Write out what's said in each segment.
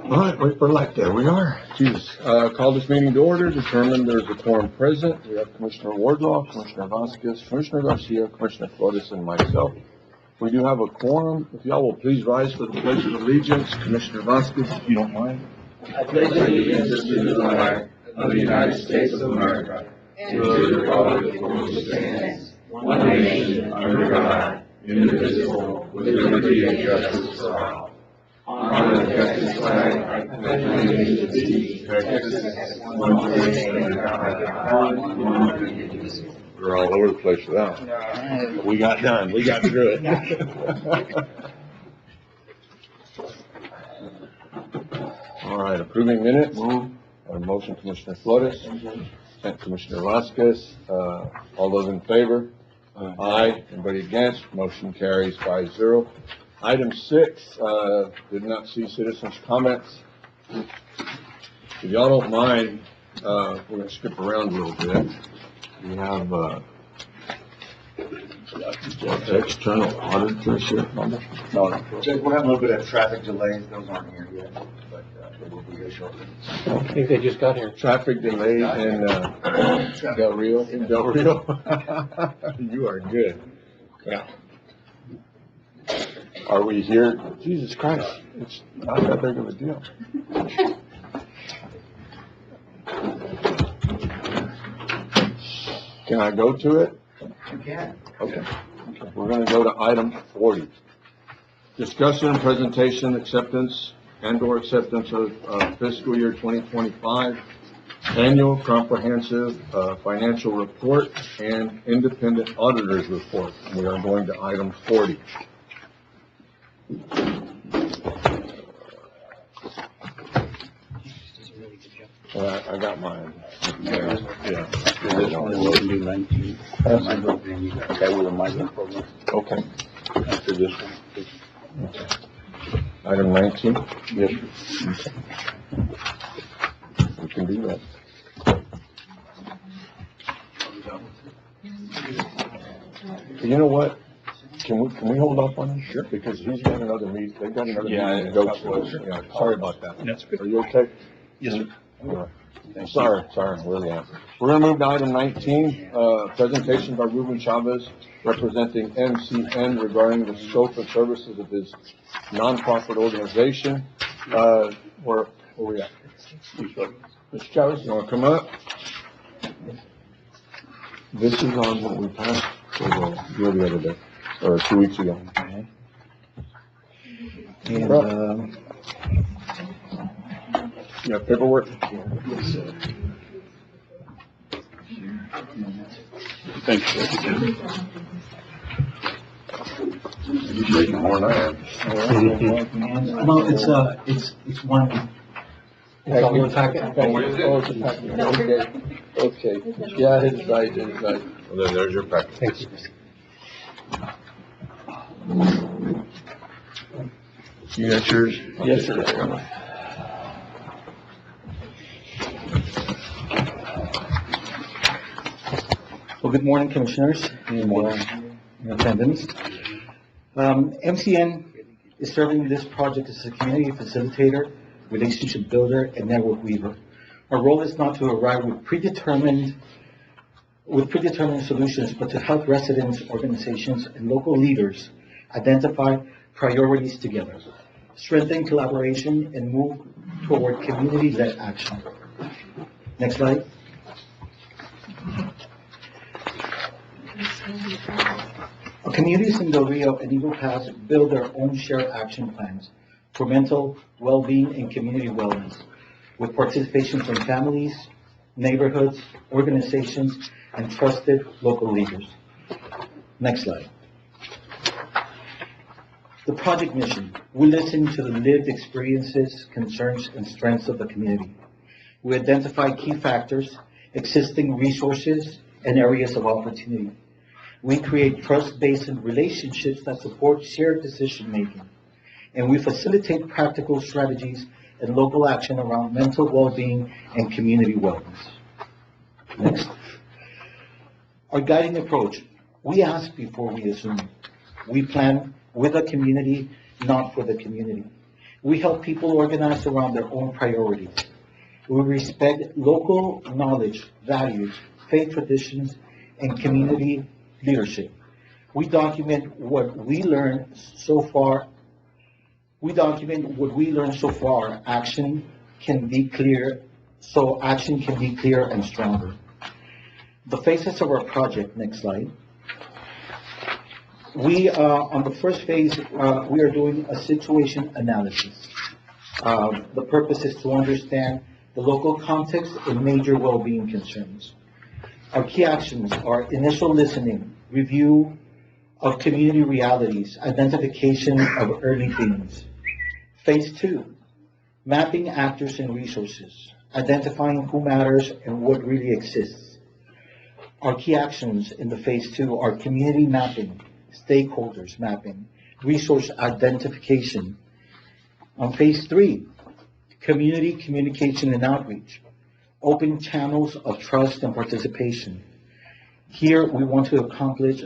All right, wait for light. There we are. Jesus. Call this meeting to order. Determine there's a quorum present. We have Commissioner Wardlaw, Commissioner Vasquez, Commissioner Garcia, Commissioner Flores, and myself. We do have a quorum. If y'all will please rise for the Pledge of Allegiance. Commissioner Vasquez, if you don't mind. I pledge allegiance to the flag of the United States of America and to the republic for which it stands, one nation, under God, indivisible, with liberty and justice for all. Honor the Texas flag. I pledge allegiance to thee, Texas, one nation, under God, one indivisible. We're all over the place with that. We got done. We got through it. All right, approving minutes. A motion, Commissioner Flores. Second, Commissioner Vasquez. All those in favor? Aye. Anybody against? Motion carries 5-0. Item 6, did not see citizens' comments. If y'all don't mind, we're gonna skip around a little bit. We have, external auditors here. No, Judge, we'll have a little bit of traffic delays. Those aren't here yet, but they will be here shortly. I think they just got here. Traffic delay in, Del Rio. In Del Rio. You are good. Yeah. Are we here? Jesus Christ, it's not that big of a deal. Can I go to it? You can. Okay. We're gonna go to item 40. Discussion and presentation, acceptance and/or acceptance of fiscal year 2025 annual comprehensive financial report and independent auditor's report. We are going to item 40. I got mine. Yeah. This one will be 19. Okay, with a migrant program. Okay. After this one. Okay. Item 19? Yes, sir. We can do that. You know what? Can we hold off on this? Sure. Because he's got another meeting, they've got another meeting to go to. Yeah, sorry about that. That's good. Are you okay? Yes, sir. All right. Sorry, really am. We're gonna move to item 19, presentation by Ruben Chavez, representing MCN regarding the scope and services of his nonprofit organization. Where we at? Mr. Chavez, you wanna come up? This is on what we passed for the other day, or 2 weeks ago. And, You have paperwork? yes, sir. Thank you, sir. You're making more than I am. No, it's one. It's on your packet? Oh, it's a packet. Okay. Yeah, it's right. Well, then there's your packet. Thank you. You got yours? Yes, sir. Well, good morning, Commissioners and in attendance. MCN is serving this project as a community facilitator, relationship builder, and network weaver. Our role is not to arrive with predetermined solutions, but to help residents, organizations, and local leaders identify priorities together, strengthen collaboration, and move toward community-led action. Next slide. Our communities in Del Rio and Eagle Pass build their own shared action plans for mental well-being and community wellness, with participation from families, neighborhoods, organizations, and trusted local leaders. Next slide. The project mission: we listen to the lived experiences, concerns, and strengths of the community. We identify key factors, existing resources, and areas of opportunity. We create trust-based relationships that support shared decision-making, and we facilitate practical strategies and local action around mental well-being and community wellness. Next. Our guiding approach: we ask before we assume. We plan with the community, not for the community. We help people organize around their own priorities. We respect local knowledge, values, faith traditions, and community leadership. We document what we learned so far. Action can be clear, so action can be clear and stronger. The phases of our project, next slide. On the first phase, we are doing a situation analysis. The purpose is to understand the local context and major well-being concerns. Our key actions are initial listening, review of community realities, identification of early themes. Phase 2, mapping actors and resources, identifying who matters and what really exists. Our key actions in the phase 2 are community mapping, stakeholders mapping, resource identification. On phase 3, community communication and outreach, open channels of trust and participation. Here, we want to accomplish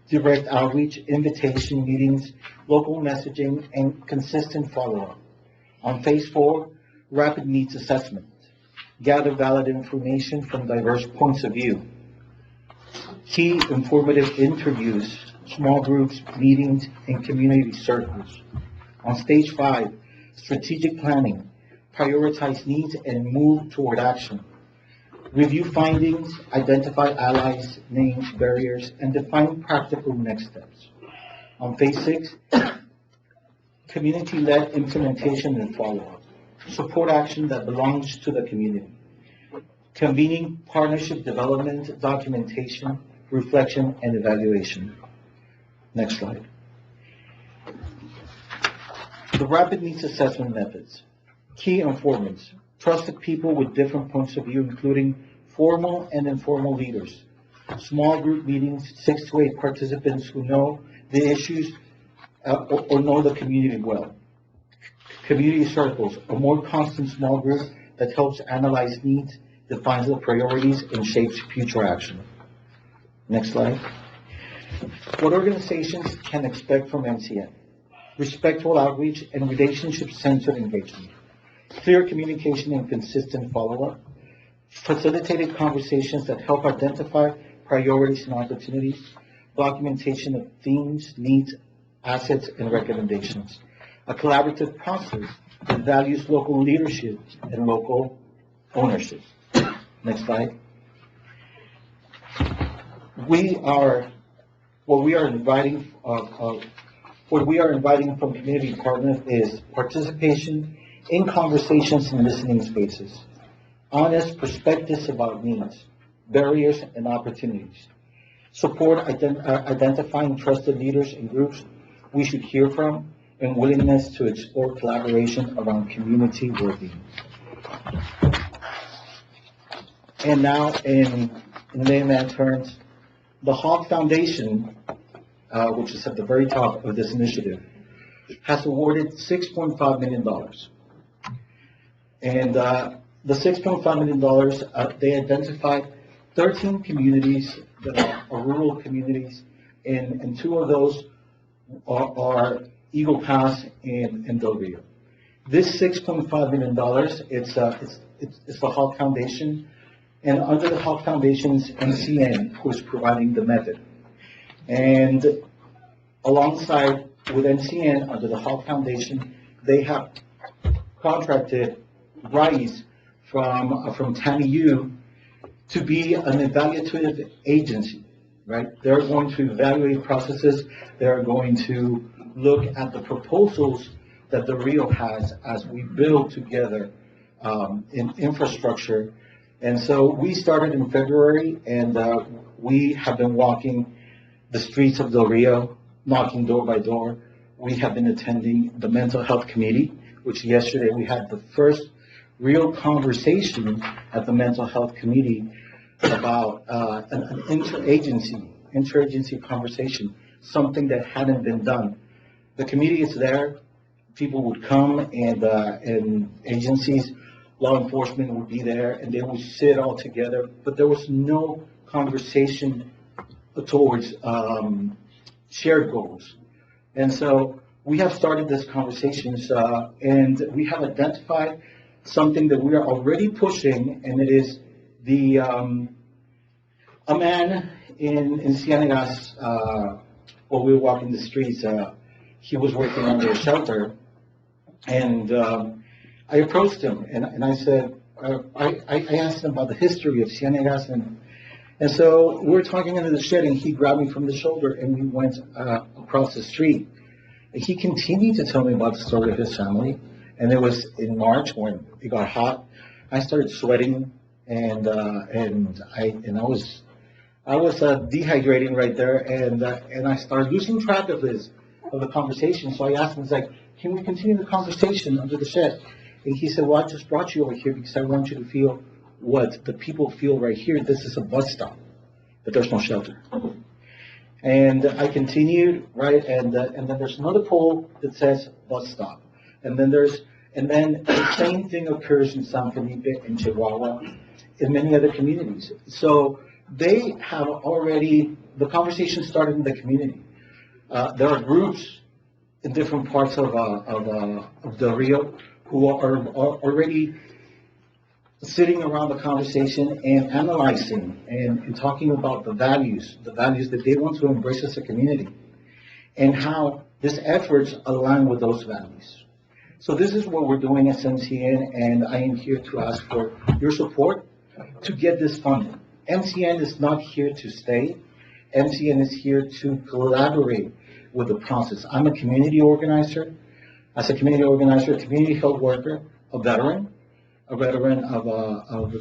direct outreach, invitation meetings, local messaging, and consistent follow-up. On phase 4, rapid needs assessment, gather valid information from diverse points of view. Key informative interviews, small groups, meetings, and community circles. On stage 5, strategic planning, prioritize needs and move toward action. Review findings, identify allies, name barriers, and define practical next steps. On phase 6, community-led implementation and follow-up. Support action that belongs to the community. Convening partnership development, documentation, reflection, and evaluation. Next slide. The rapid needs assessment methods. Key informants. Trusted people with different points of view, including formal and informal leaders. Small group meetings, 6 to 8 participants who know the issues or know the community well. Community circles, a more constant small group that helps analyze needs, defines the priorities, and shapes future action. Next slide. What organizations can expect from MCN? Respectful outreach and relationship-centered engagement. Clear communication and consistent follow-up. Facilitated conversations that help identify priorities and opportunities. Documentation of themes, needs, assets, and recommendations. A collaborative process that values local leadership and local ownership. Next slide. What we are inviting from community partners is participation in conversations and listening spaces, honest perspectives about needs, barriers, and opportunities, support identifying trusted leaders and groups we should hear from, and willingness to explore collaboration around community well-being. And now, in layman terms, the Hawk Foundation, which is at the very top of this initiative, has awarded $6.5 million. And the $6.5 million, they identified 13 communities that are rural communities, and 2 of those are Eagle Pass and Del Rio. This $6.5 million, it's the Hawk Foundation, and under the Hawk Foundation's MCN, who is providing the method. And alongside with MCN, under the Hawk Foundation, they have contracted RISE from TAMIU to be an evaluative agency, right? They're going to evaluate processes. They're going to look at the proposals that the Rio has as we build together in infrastructure. And so we started in February, and we have been walking the streets of Del Rio, knocking door by door. We have been attending the mental health committee, which yesterday we had the first real conversation at the mental health committee about an interagency conversation, something that hadn't been done. The committee is there. People would come, and agencies, law enforcement would be there, and they would sit all together, but there was no conversation towards shared goals. And so we have started these conversations, and we have identified something that we are already pushing, and it is a man in Ciénegas, while we were walking the streets, he was working under a shelter, and I approached him, and I said, I asked him about the history of Ciénegas, and so we were talking under the shed, and he grabbed me from the shoulder, and we went across the street. And he continued to tell me about the story of his family, and it was in March when it got hot. I started sweating, and I was dehydrating right there, and I started losing track of the conversation. So I asked him, I was like, can we continue the conversation under the shed? And he said, well, I just brought you over here because I want you to feel what the people feel right here. This is a bus stop, but there's no shelter. And I continued, right, and then there's another pole that says bus stop. And then the same thing occurs in San Felipe, in Chihuahua, in many other communities. So they have already, the conversation started in the community. There are groups in different parts of Del Rio who are already sitting around the conversation and analyzing and talking about the values that they want to embrace as a community, and how these efforts align with those values. So this is what we're doing as MCN, and I am here to ask for your support to get this funded. MCN is not here to stay. MCN is here to collaborate with the process. I'm a community organizer. As a community organizer, a community health worker, a veteran of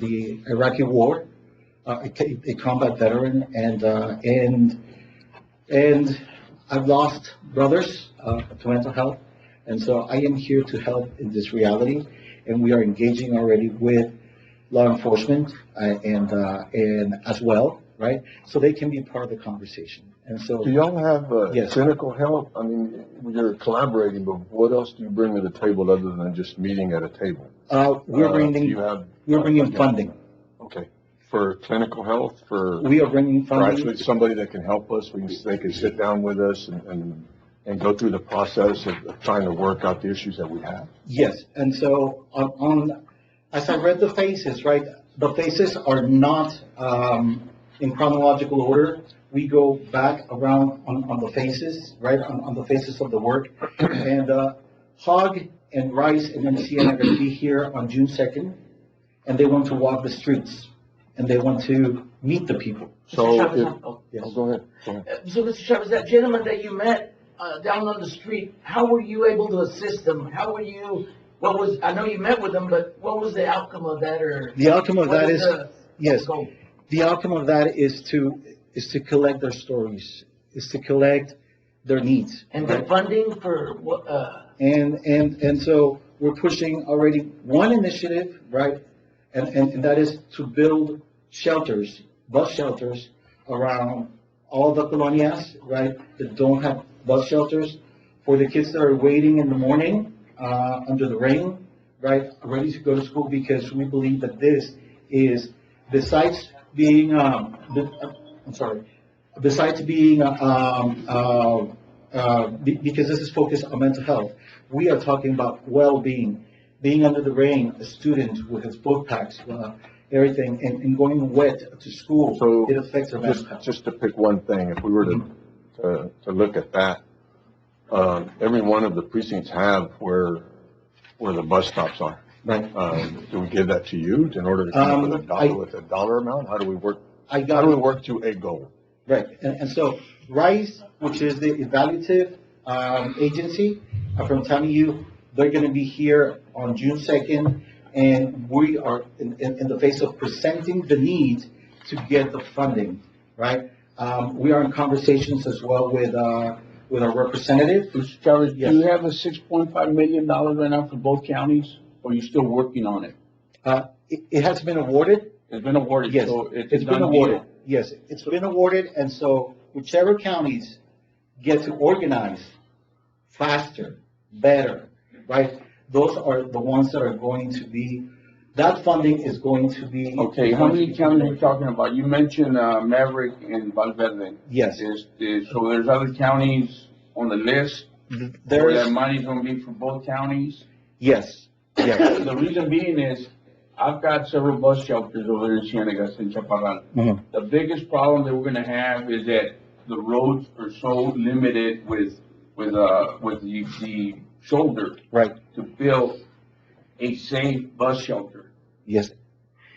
the Iraqi war, a combat veteran, and I've lost brothers to mental health, and so I am here to help in this reality, and we are engaging already with law enforcement and as well, right? So they can be part of the conversation. And so, Do y'all have Yes. clinical help? I mean, you're collaborating, but what else do you bring to the table other than just meeting at a table? we're Do you have? bringing funding. Okay, for clinical health, We are bringing for funding. actually somebody that can help us, they can sit down with us and go through the process of trying to work out the issues that we have. Yes, and so as I read the phases, right, the phases are not in chronological order. We go back around on the phases, right, on the phases of the work. And Hogg and Rice and MCN are going to be here on June 2nd, and they want to walk the streets, and they want to meet the people. So, Mr. Chavez, Yes. go ahead. So, Mr. Chavez, that gentleman that you met down on the street, how were you able to assist them? I know you met with them, but what was the outcome of that, or? The outcome of what that is is, the yes, goal? the outcome of that is to collect their stories, is to collect their needs. And right? the funding for what, And so we're pushing already one initiative, right? And that is to build shelters, bus shelters around all the colonias, right? That don't have bus shelters, for the kids that are waiting in the morning, under the rain, right? Ready to go to school, because we believe that this is, besides being, because this is focused on mental health, we are talking about well-being, being under the rain, a student with his book packs, everything, and going wet to school. So, it affects our mental health. Just to pick one thing, if we were to look at that, every one of the precincts have where the bus stops are. Right. Do we give that to you in order to come up with a dollar amount? How do we work to a goal? Right, and so RISE, which is the evaluative agency from TAMIU, they're going to be here on June 2nd, and we are in the phase of presenting the need to get the funding, right? We are in conversations as well with our representative. Mr. Chavez, Yes. do you have the $6.5 million right now for both counties, or are you still working on it? It has been awarded. It's been awarded, Yes, so it's it's a been done awarded. deal. Yes, it's been awarded, and so whichever counties get to organize faster, better, right? Those are the ones that are going to be, that funding is going to be. Okay, how many counties are you talking about? You mentioned Maverick and Valverde. Yes. So there's other counties on the list Or There's, that money's gonna be for both counties? yes, yes. The reason being is, I've got several bus shelters over there in Cienegas and Chaparral. Mhm. The biggest problem that we're gonna have is that the roads are so limited with the shoulder Right, to build a safe bus shelter, yes,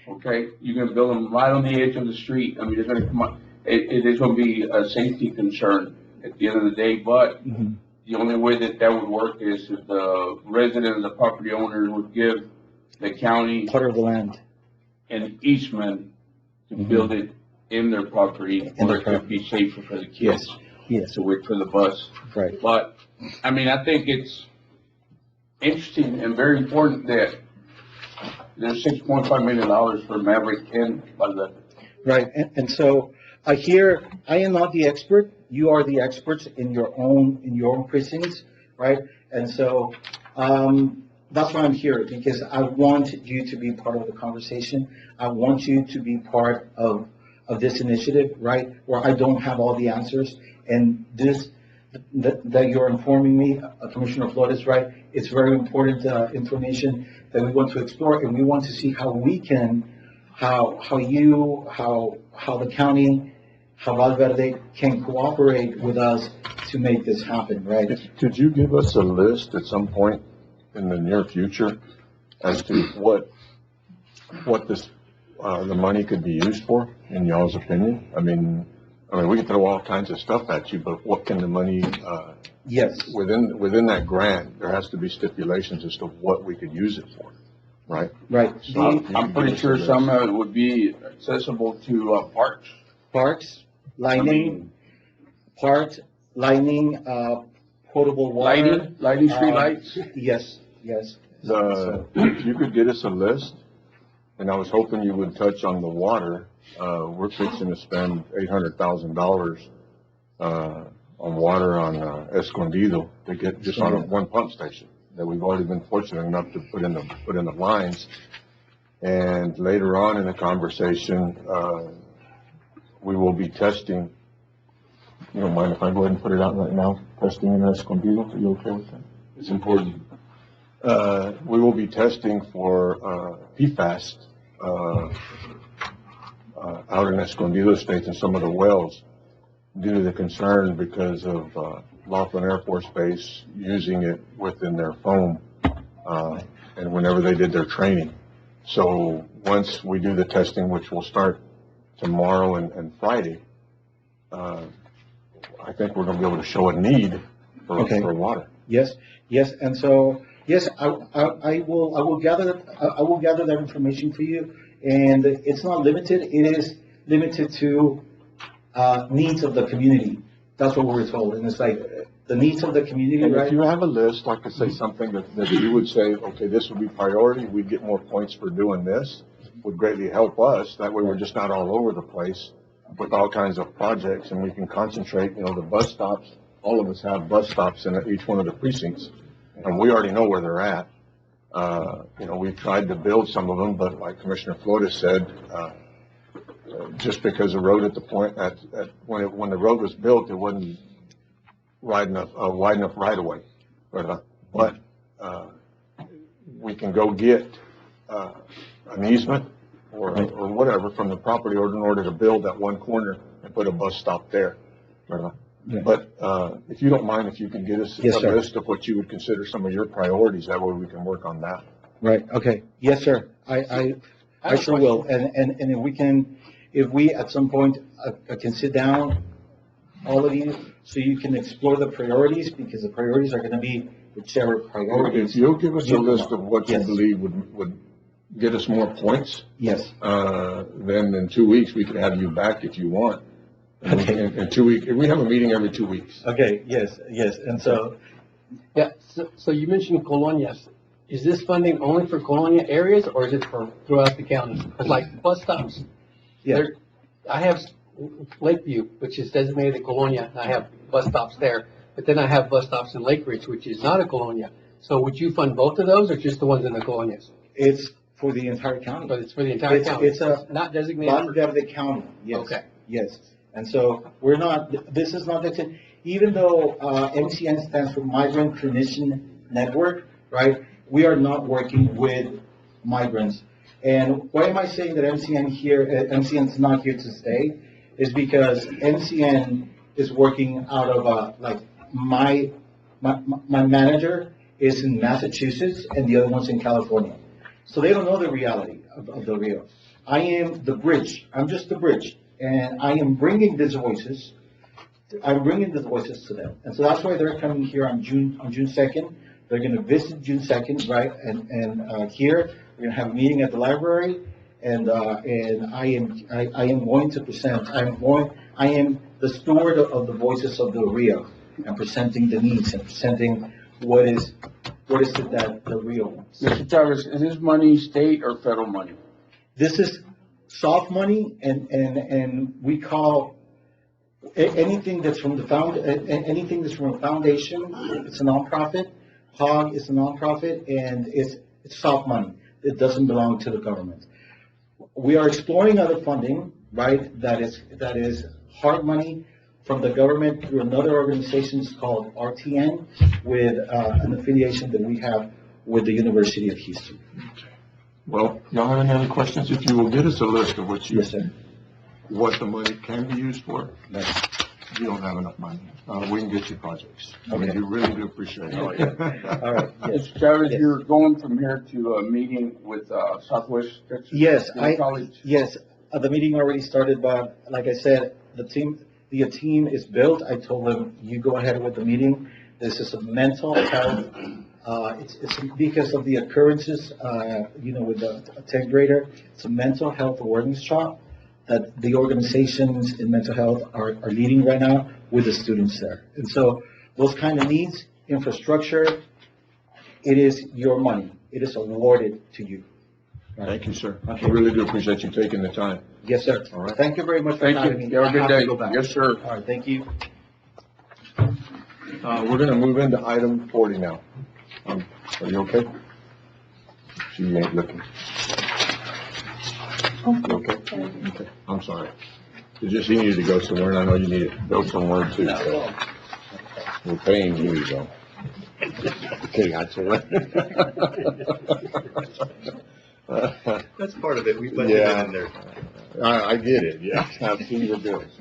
okay? You're gonna build them right on the edge of the street. I mean, it's gonna come up, it is gonna be a safety concern at the end of the day, but mhm, the only way that that would work is if the resident, the property owner would give the county part of the land. an easement to Mhm. build it in their property, In where their it could be safer for the Yes, kids yes, to wait for the bus. right. But, I mean, I think it's interesting and very important that there's $6.5 million for Maverick and Ballet. Right, and so I hear, I am not the expert, you are the experts in your own precincts, right? And so, that's why I'm here, because I want you to be part of the conversation. I want you to be part of this initiative, right? Where I don't have all the answers, and that you're informing me, Commissioner Flores, right? It's very important, information that we want to explore, and we want to see how we can, how the county, how Valverde can cooperate with us to make this happen, right? Could you give us a list at some point in the near future as to what this, the money could be used for, in y'all's opinion? I mean, we can throw all kinds of stuff at you, but what can the money, Yes, within that grant, there has to be stipulations as to what we could use it for, right? right. So The I'm pretty sure some of it would be accessible to parks. parks, I lighting, mean, potable water. lighting street lights. Yes, yes. If you could get us a list, and I was hoping you would touch on the water, we're fixing to spend $800,000, on water on, Escondido to get just on one pump station that we've already been fortunate enough to put in the lines. And later on in the conversation, we will be testing. You don't mind if I go ahead and put it out right now? Testing in Escondido, are you okay with that? It's important. We will be testing for, PFAS, out in Escondido Estates in some of the wells due to the concern because of, Laughlin Air Force Base using it within their foam, and whenever they did their training. So once we do the testing, which will start tomorrow and Friday, I think we're gonna be able to show a need Okay. for water. Yes, yes, and so, yes, I will gather that information for you, and it's not limited, it is limited to, needs of the community. That's what we were told, and it's like, the needs of the community, And if right? you have a list, like I say, something that you would say, okay, this would be priority, we'd get more points for doing this, would greatly help us. That way we're just not all over the place with all kinds of projects, and we can concentrate, the bus stops. All of us have bus stops in each one of the precincts, and we already know where they're at. We've tried to build some of them, but like Commissioner Flores said, just because the road at the point, when the road was built, it wasn't wide enough right away. But we can go get, an easement or whatever from the property owner in order to build that one corner and put a bus stop there. Yeah. But, if you don't mind, if you can get us Yes, a sir. list of what you would consider some of your priorities, that way we can work on that. Right, okay, yes, sir, I sure will, and if we at some point, can sit down, all of you, so you can explore the priorities, because the priorities are gonna be whichever If priorities. you'll give us a list of what you Yes. believe would get us more points, Yes, then in 2 weeks, we could have you back if you want. Okay. In 2 weeks, we have a meeting every 2 weeks. okay, yes, and so, Yeah, so you mentioned colonias. Is this funding only for colonia areas, or is it for throughout the county? Because like bus stops, yeah, there, I have Lakeview, which is designated a colonia, and I have bus stops there. But then I have bus stops in Lake Ridge, which is not a colonia. So would you fund both of those, or just the ones in the colonias? it's for the entire county. But it's for the entire county? It's a Not designated for... Valverde County, yes. Okay. Yes, and so we're not, this is not, even though, MCN stands for Migrant Clinician Network, right? We are not working with migrants. And why am I saying that MCN's not here to stay? Is because MCN is working out of, my manager is in Massachusetts and the other one's in California. So they don't know the reality of the Rio. I am the bridge. I'm just the bridge. And I am bringing these voices. I'm bringing the voices to them. And so that's why they're coming here on June 2nd. They're going to visit June 2nd, right? And here, we're going to have a meeting at the library. And I am going to present, I am the steward of the voices of the Rio, and presenting the needs and presenting what is it that the Rio wants. Mr. Chavez, is this money state or federal money? This is soft money, and we call anything that's from anything that's from a foundation, it's a nonprofit. HOG is a nonprofit, and it's soft money. It doesn't belong to the government. We are exploring other funding, right? That is hard money from the government through another organization called RTN, with an affiliation that we have with the University of Houston. Well, y'all have any other questions? If you will get us a list of what Yes, sir. what the money can be used for, Yes. you don't have enough money. We can get you projects. I mean, Okay. you really do appreciate it. All right. Yes. Mr. Chavez, Yes. you're going from here to a meeting with, Southwest Texas Yes, Community College? Yes, the meeting already started, but like I said, the team is built. I told them, you go ahead with the meeting. This is a mental health, it's because of the occurrences, with the 10th grader. It's a mental health awareness shop that the organizations in mental health are leading right now with the students there. And so those kind of needs, infrastructure, it is your money. It is awarded to you. Thank you, sir. I Okay. really do appreciate you taking the time. Yes, sir. All right. Thank you very much for Thank having you. me. You have a I good have to day. go back. Yes, sir. All right, thank you. We're gonna move into item 40 now. Are you okay? She ain't looking. You okay? Okay, I'm sorry. It's just you needed to go somewhere, and I know you need to go somewhere too. So we're paying you to go. Okay, I tell you. That's part of it, we budgeted Yeah. it in there. I get it, yeah. I've seen your bills.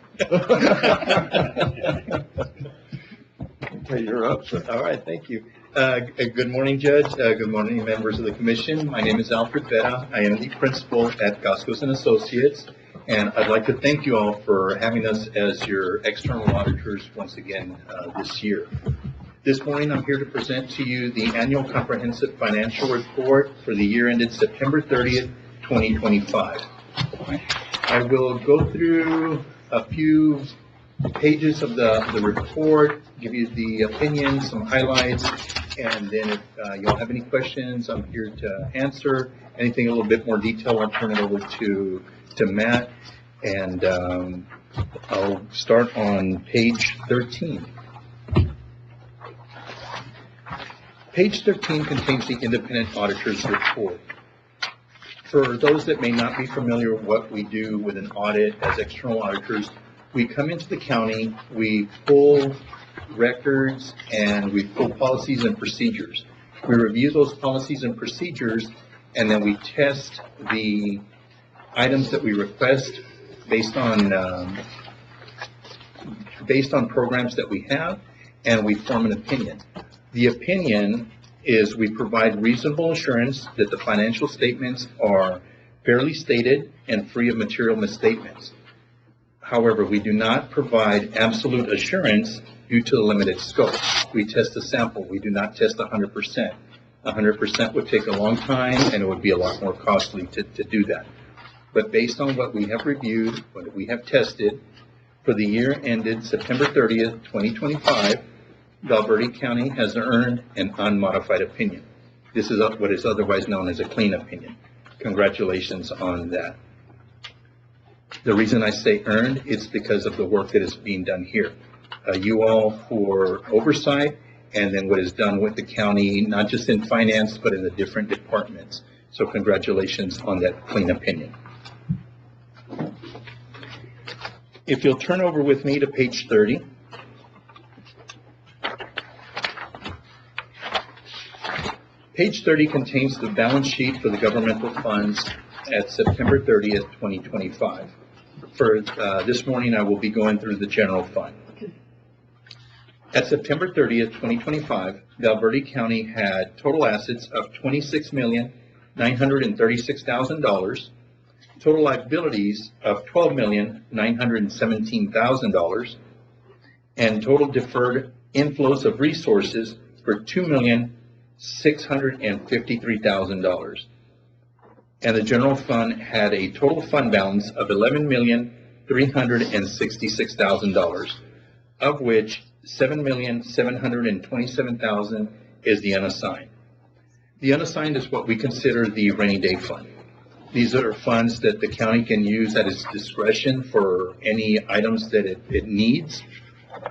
Okay, you're up, sir. All right, thank you. Good morning, Judge. Good morning, members of the commission. My name is Alfred Vera. I am the principal at Gascos and Associates, and I'd like to thank you all for having us as your external auditors once again this year. This morning, I'm here to present to you the annual comprehensive financial report for the year ended September 30th, 2025. I will go through a few pages of the report, give you the opinion, some highlights, and then if y'all have any questions, I'm here to answer. Anything a little bit more detailed, I'll turn it over to Matt. And I'll start on page 13. Page 13 contains the independent auditor's report. For those that may not be familiar with what we do with an audit as external auditors, we come into the county, we pull records, and we pull policies and procedures. We review those policies and procedures, and then we test the items that we request based on programs that we have, and we form an opinion. The opinion is we provide reasonable assurance that the financial statements are fairly stated and free of material misstatements. However, we do not provide absolute assurance due to the limited scope. We test a sample. We do not test 100%. 100% would take a long time, and it would be a lot more costly to do that. But based on what we have reviewed, what we have tested, for the year ended September 30th, 2025, Val Verde County has earned an unmodified opinion. This is what is otherwise known as a clean opinion. Congratulations on that. The reason I say earned is because of the work that is being done here. You all for oversight, and then what is done with the county, not just in finance, but in the different departments. So congratulations on that clean opinion. If you'll turn over with me to page 30, Page 30 contains the balance sheet for the governmental funds at September 30th, 2025. For this morning, I will be going through the general fund. At September 30th, 2025, Valverde County had total assets of $26,936,000, total liabilities of $12,917,000, and total deferred inflows of resources for $2,653,000. And the general fund had a total fund balance of $11,366,000, of which $7,727,000 is the unassigned. The unassigned is what we consider the rainy day fund. These are funds that the county can use at its discretion for any items that it needs.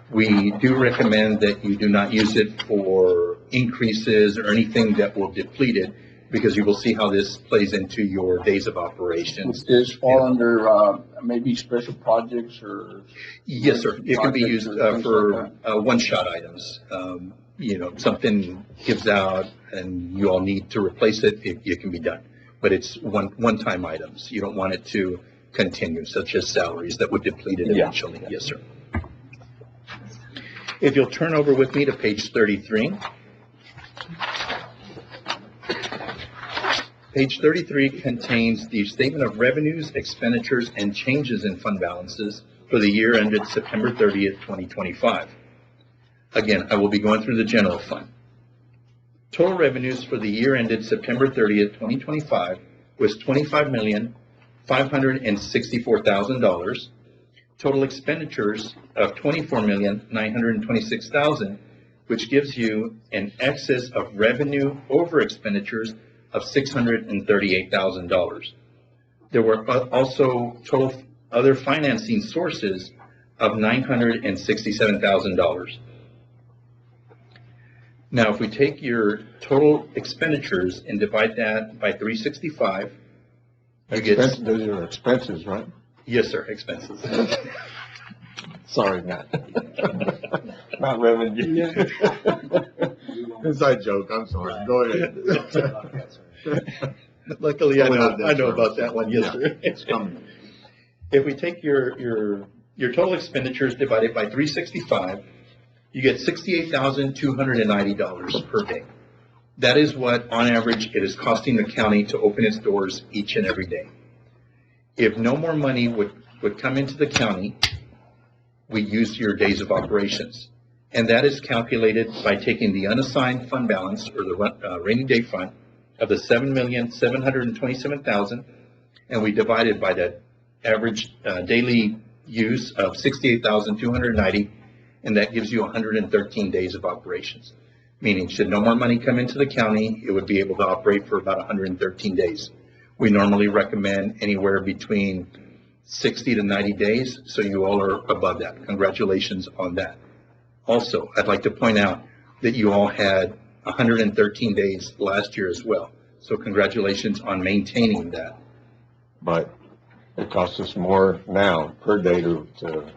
We do recommend that you do not use it for increases or anything that will deplete it, because you will see how this plays into your days of operations. Would this fall under, maybe special projects or? Yes, sir. It can be used Projects or things for like one-shot items. Something gives out and you all need to replace it, it can be done. But it's one-time items. You don't want it to continue, such as salaries that would deplete it eventually. Yes, sir. If you'll turn over with me to page 33. Page 33 contains the statement of revenues, expenditures, and changes in fund balances for the year ended September 30th, 2025. Again, I will be going through the general fund. Total revenues for the year ended September 30th, 2025 was $25,564,000. Total expenditures of $24,926,000, which gives you an excess of revenue over expenditures of $638,000. There were also total other financing sources of $967,000. Now, if we take your total expenditures and divide that by 365, you get... Those are expenses, right? Yes, sir, expenses. Sorry, Matt. Not revenue. Inside joke, I'm sorry. Go ahead. Luckily, I know about that one, yes, sir. It's coming. If we take your total expenditures divided by 365, you get $68,290 per day. That is what, on average, it is costing the county to open its doors each and every day. If no more money would come into the county, we use your days of operations. And that is calculated by taking the unassigned fund balance, or the rainy day fund, of the $7,727,000, and we divide it by the average daily use of $68,290, and that gives you 113 days of operations. Meaning, should no more money come into the county, it would be able to operate for about 113 days. We normally recommend anywhere between 60 to 90 days, so you all are above that. Congratulations on that. Also, I'd like to point out that you all had 113 days last year as well. So congratulations on maintaining that. But it costs us more now per day to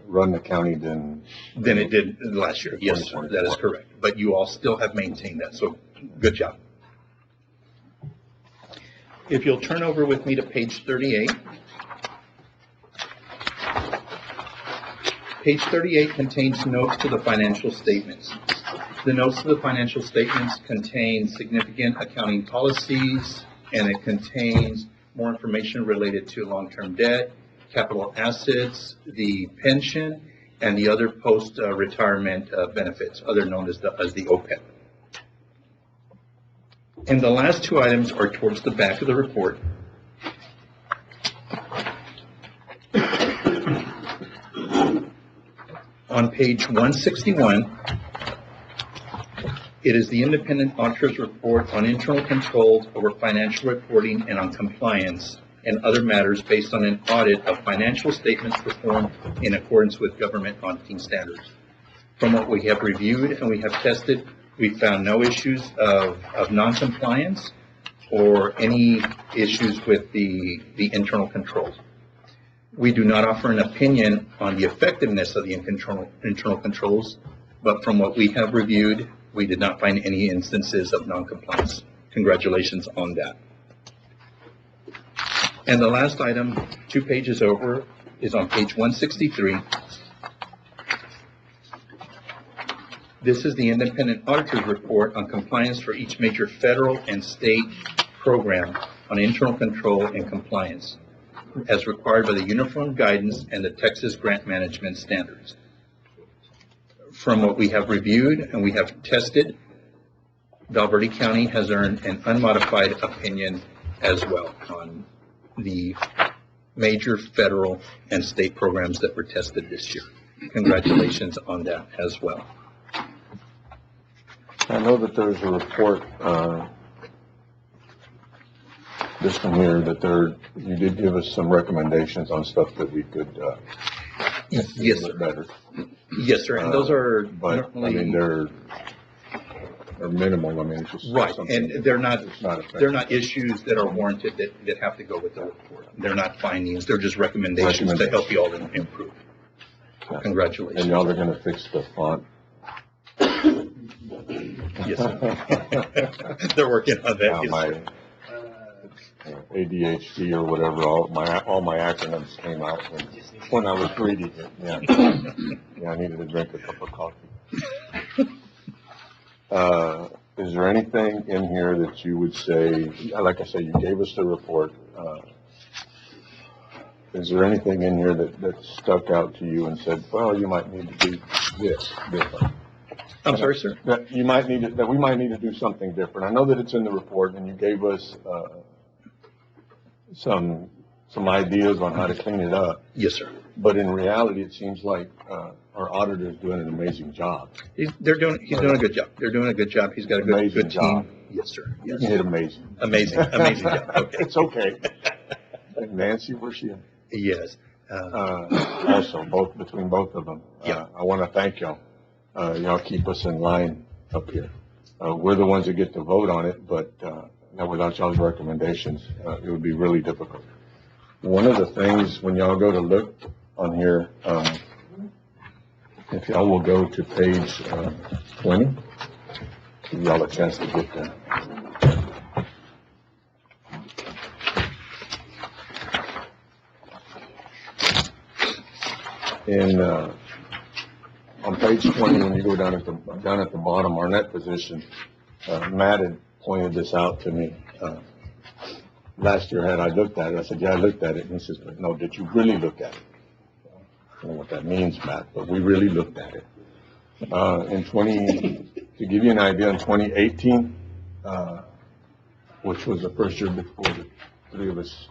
run the county than it did last year. Yes, sir, that is correct. But you all still have maintained that, so good job. If you'll turn over with me to page 38. Page 38 contains notes to the financial statements. The notes to the financial statements contain significant accounting policies, and it contains more information related to long-term debt, capital assets, the pension, and the other post-retirement benefits, other known as the OPEB. And the last two items are towards the back of the report. On page 161, it is the independent auditor's report on internal controls over financial reporting and on compliance and other matters based on an audit of financial statements performed in accordance with government auditing standards. From what we have reviewed and we have tested, we found no issues of non-compliance or any issues with the internal controls. We do not offer an opinion on the effectiveness of the internal controls, but from what we have reviewed, we did not find any instances of non-compliance. Congratulations on that. And the last item, 2 pages over, is on page 163. This is the independent auditor's report on compliance for each major federal and state program on internal control and compliance, as required by the Uniform Guidance and the Texas Grant Management Standards. From what we have reviewed and we have tested, Val Verde County has earned an unmodified opinion as well on the major federal and state programs that were tested this year. Congratulations on that as well. I know that there's a report, this one here, that you did give us some recommendations on stuff that we could, Yes, do sir. better. Yes, sir. And those are But, I mean, normally, they're minimal, I mean, it's just. right, something and they're not, that's not effective. they're not issues that are warranted that have to go with the report. They're not findings, they're just recommendations to help you all improve. Yeah. Congratulations. And y'all are gonna fix the font. Yes, sir. They're working on that. Yeah, Yes, my sir. ADHD or whatever, all my acronyms came out when I was reading it, yeah. Yeah, I needed to drink a cup of coffee. Is there anything in here that you would say, like I say, you gave us the report, is there anything in here that stuck out to you and said, well, you might need to do this different? I'm sorry, sir. That we might need to do something different. I know that it's in the report and you gave us, some ideas on how to clean it up, Yes, sir. but in reality, it seems like, our auditor's doing an amazing job. He's doing a good job. They're doing a good job. He's got a Amazing good job. team. Yes, sir. You Yes. can hit amazing. Amazing job. Okay. It's okay. And Nancy, where's she at? Yes. Also, between both of them. Yeah. I want to thank y'all. Y'all keep us in line up here. We're the ones that get to vote on it, but, now without y'all's recommendations, it would be really difficult. One of the things, when y'all go to look on here, if y'all will go to page, 20, give y'all a chance to get there. On page 20, when you go down at the bottom, our net position, Matt had pointed this out to me. Last year had I looked at it, I said, yeah, I looked at it. And he says, but no, did you really look at it? I don't know what that means, Matt, but we really looked at it. To give you an idea, in 2018, which was the first year before the three of us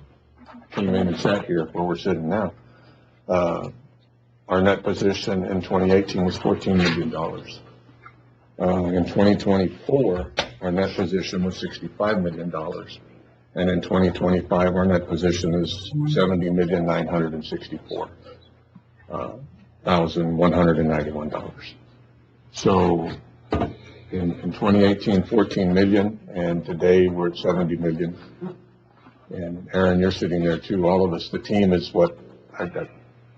came in and sat here where we're sitting now, our net position in 2018 was $14 million. In 2024, our net position was $65 million. And in 2025, our net position is $70,964,191. So in 2018, 14 million, and today we're at 70 million. And Aaron, you're sitting there too. All of us, the team is what I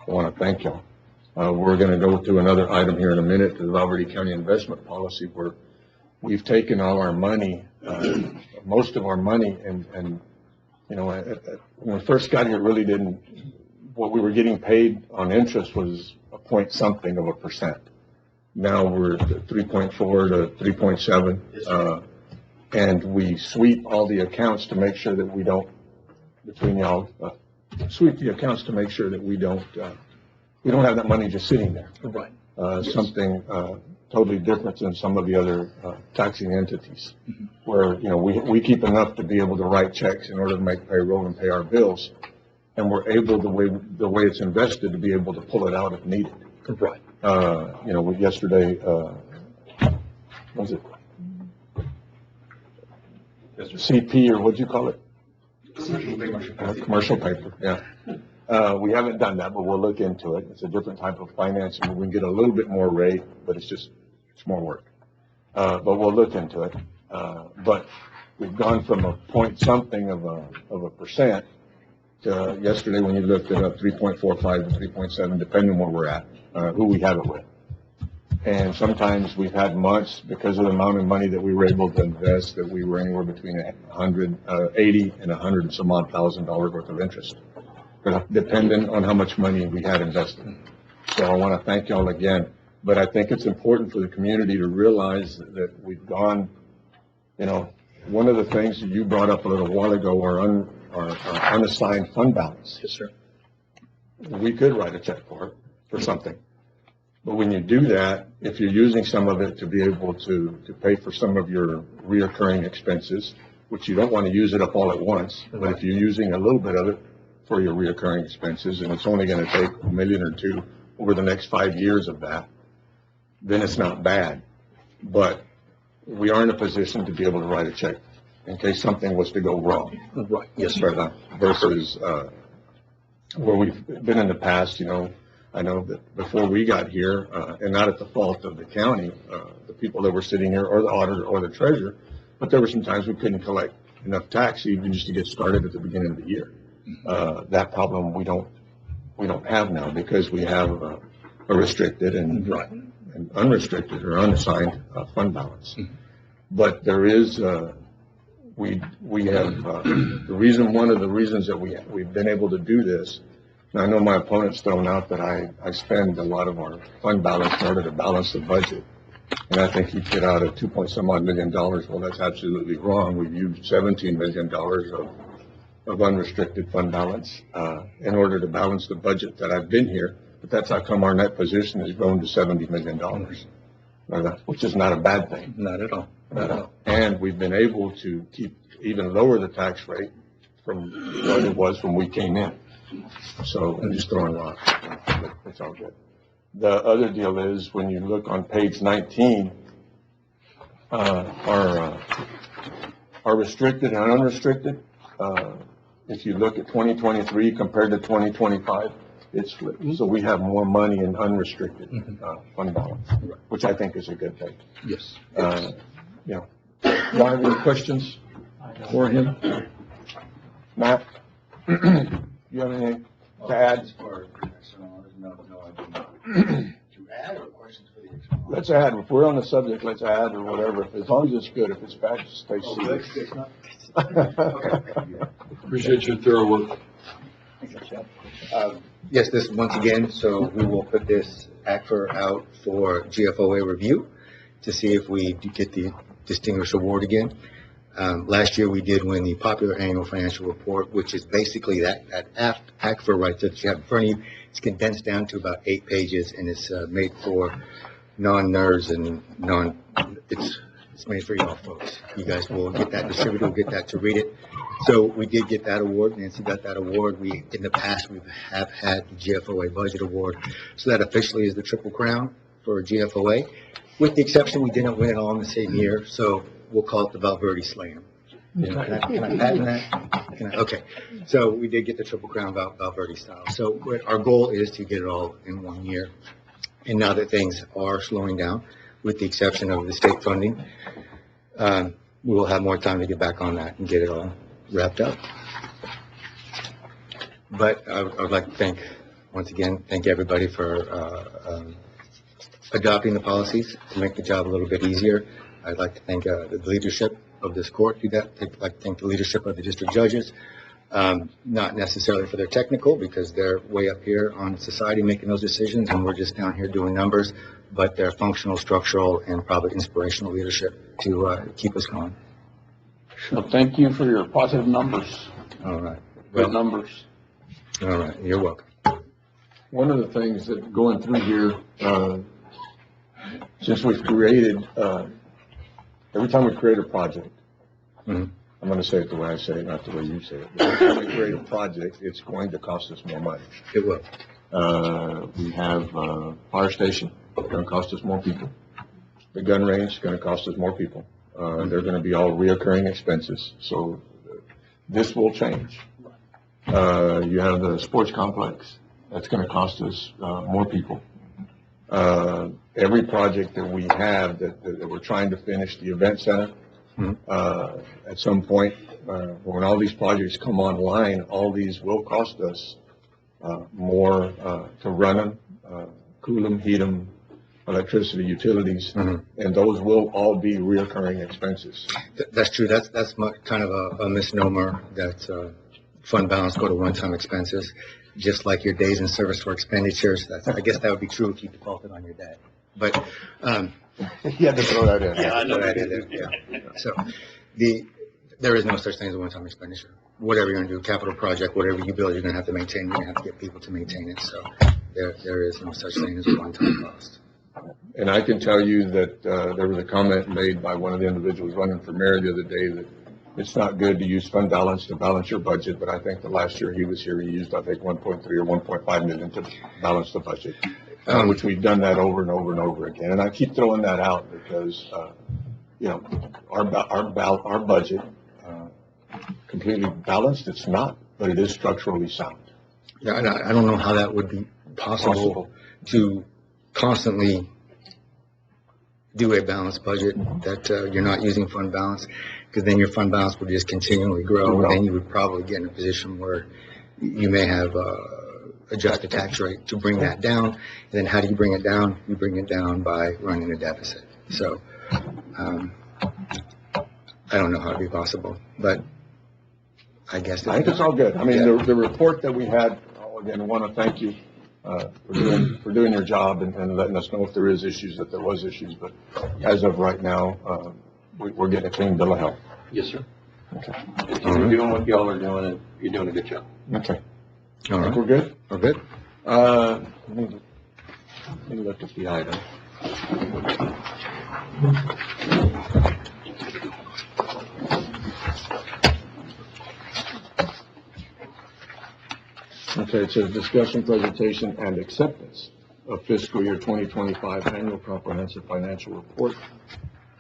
want to thank y'all. We're going to go through another item here in a minute, the Val Verde County investment policy, where we've taken all our money, most of our money, and you know, when we first got here, it really didn't, what we were getting paid on interest was a point something of a percent. Now we're at 3.4 to 3.7, and we sweep all the accounts to make sure that we don't, between y'all, sweep the accounts to make sure that we don't have that money just sitting there. Right. Something totally different than some of the other taxing entities, where, you know, we keep enough to be able to write checks in order to make payroll and pay our bills, and we're able, the way it's invested, to be able to pull it out if needed. Right. You know, yesterday, what was it? CP, or what'd you call it? Commercial paper, yeah. We haven't done that, but we'll look into it. It's a different type of financing. We can get a little bit more rate, but it's more work. But we'll look into it. But we've gone from a point something of a percent to yesterday, when you looked it up, 3.45 to 3.7, depending on where we're at, who we have it with. And sometimes we've had months, because of the amount of money that we were able to invest, that we were anywhere between 180 and 100 and some odd $1,000 worth of interest, but depending on how much money we had invested. So I want to thank y'all again. But I think it's important for the community to realize that we've gone, you know, one of the things that you brought up a little while ago are unassigned fund balance. Yes, sir. We could write a check for it, for something. But when you do that, if you're using some of it to be able to pay for some of your reoccurring expenses, which you don't want to use it up all at once, but if you're using a little bit of it for your reoccurring expenses, and it's only going to take $1 million or $2 million over the next 5 years of that, then it's not bad. But we are in a position to be able to write a check in case something was to go wrong. Right. Yes, sir. Versus, where we've been in the past, you know, I know that before we got here, and not at the fault of the county, the people that were sitting here, or the auditor, or the treasurer, but there were some times we couldn't collect enough tax even just to get started at the beginning of the year. That problem we don't have now, because we have a restricted and unrestricted or unassigned fund balance. But there is, we have, one of the reasons that we've been able to do this. And I know my opponent's thrown out that I spend a lot of our fund balance in order to balance the budget. And I think he'd get out of $2.some odd million. Well, that's absolutely wrong. We've used $17 million of unrestricted fund balance in order to balance the budget that I've been here. But that's how come our net position has grown to $70 million, which is not a bad thing. Not at all. Not at all. And we've been able to even lower the tax rate from what it was when we came in. So I'm just throwing rocks, but it's all good. The other deal is, when you look on page 19, our restricted and unrestricted, if you look at 2023 compared to 2025, it's flipped. So we have more money in unrestricted fund balance, which I think is a good thing. Yes. You know, y'all have any questions for him? Matt, you have anything to add? To add or questions for the external? Let's add. If we're on the subject, let's add or whatever. As long as it's good. If it's bad, just stay serious. Appreciate your thorough work. Yes, this once again, so we will put this ACFR out for GFOA review to see if we do get the Distinguished Award again. Last year, we did win the Popular Annual Financial Report, which is basically that ACFR right there that you have in front of you. It's condensed down to about 8 pages, and it's made for non-nerds and it's made for y'all folks. You guys will get that distributed, will get that to read it. So we did get that award. Nancy got that award. In the past, we have had the GFOA Budget Award. So that officially is the Triple Crown for GFOA. With the exception, we didn't win it all in the same year, so we'll call it the Valverde Slam. Can I patent that? Okay. So we did get the Triple Crown Valverde style. So our goal is to get it all in 1 year. And now that things are slowing down, with the exception of the state funding, we will have more time to get back on that and get it all wrapped up. But I would like to once again, thank everybody for adopting the policies to make the job a little bit easier. I'd like to thank the leadership of this court do that. I'd like to thank the leadership of the district judges, not necessarily for their technical, because they're way up here on society making those decisions, and we're just down here doing numbers, but their functional, structural, and probably inspirational leadership to keep us going. So thank you for your positive numbers, All right. good numbers. All right. You're welcome. One of the things that going through here, since we've created, every time we create a project, Mhm. I'm going to say it the way I say it, not the way you say it. But every time we create a project, it's going to cost us more money. It will. We have fire station, going to cost us more people. The gun range, going to cost us more people. They're going to be all reoccurring expenses. So this will change. You have the sports complex. That's going to cost us more people. Every project that we have that we're trying to finish, the event center, at some point, when all these projects come online, all these will cost us more to run them, cool them, heat them, electricity, utilities, Mhm. and those will all be reoccurring expenses. That's true. That's kind of a misnomer that, fund balance go to one-time expenses, just like your days in service for expenditures. I guess that would be true if you defaulted on your debt. But, You had to throw that in. yeah, I know that in there, yeah. So, there is no such thing as a one-time expenditure. Whatever you're gonna do, capital project, whatever you build, you're gonna have to maintain, you're gonna have to get people to maintain it. So, there is no such thing as a one-time cost. And I can tell you that, there was a comment made by one of the individuals running for mayor the other day that it's not good to use fund balance to balance your budget, but I think the last year he was here, he used, I think, 1.3 or 1.5 million to balance the budget. Which we've done that over and over and over again. And I keep throwing that out because, you know, our budget, completely balanced, it's not, but it is structurally sound. Yeah, and I don't know how that would be possible to constantly do a balanced budget that, you're not using fund balance, because then your fund balance would just continually grow, and then you would probably get in a position where you may have, adjust the tax rate to bring that down. And then how do you bring it down? You bring it down by running a deficit. So, I don't know how it'd be possible, but I guess. I think it's all good. I mean, the report that we had, again, I want to thank you, for doing your job and letting us know if there is issues, that there was issues, but as of right now, we're getting a clean bill of health. Yes, sir. Okay. You're doing what y'all are doing, and you're doing a good job. Okay. All Think right, we're good? we're good. Let me look at the item. Okay, it says discussion, presentation, and acceptance of fiscal year 2025 annual comprehensive financial report.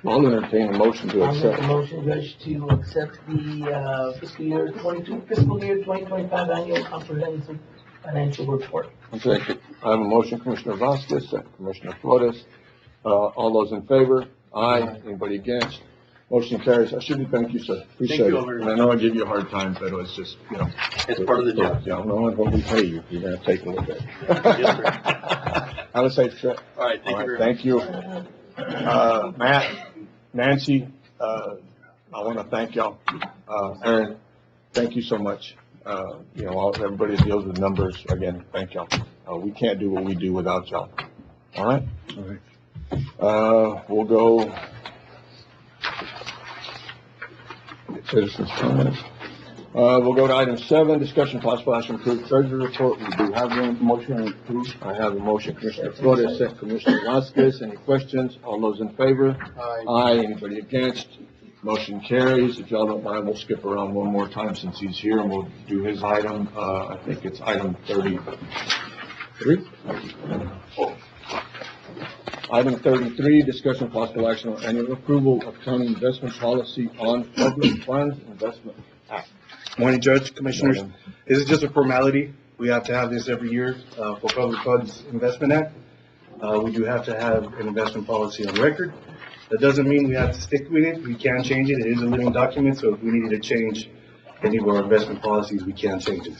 I'll entertain a motion to I'll make a accept. motion, Judge, to accept the fiscal year 2025 annual comprehensive financial report. Okay, I have a motion, Commissioner Vasquez, second Commissioner Flores. All those in favor? Aye. Anybody against? Motion carries. I should thank you, sir. Appreciate you it. all very And I know I give you a hard time, but it's just, you know. It's part of the job. Yeah, knowing what we pay you, you're gonna take a little bit. Yes, sir. Have a safe trip. All right, thank you very much. Thank you. Matt, Nancy, I want to thank y'all. Aaron, thank you so much. You know, everybody that deals with numbers, again, thank y'all. We can't do what we do without y'all. All right? All right. We'll go. Citizens' comments. We'll go to item 7, discussion possible action approved treasury report. We do have one motion to approve. I have a motion, Commissioner Flores, second Commissioner Vasquez. Any questions? All those in favor? Aye. Aye. Anybody against? Motion carries. If y'all don't mind, we'll skip around one more time since he's here, and we'll do his item. I think it's item 33. Item 33, discussion possible action on annual approval of county investment policy on public funds investment act. Morning, Judge, Commissioners. This is just a formality. We have to have this every year for Public Funds Investment Act. We do have to have an investment policy on record. That doesn't mean we have to stick with it. We can change it. It is a living document, so if we needed to change any of our investment policies, we can change it.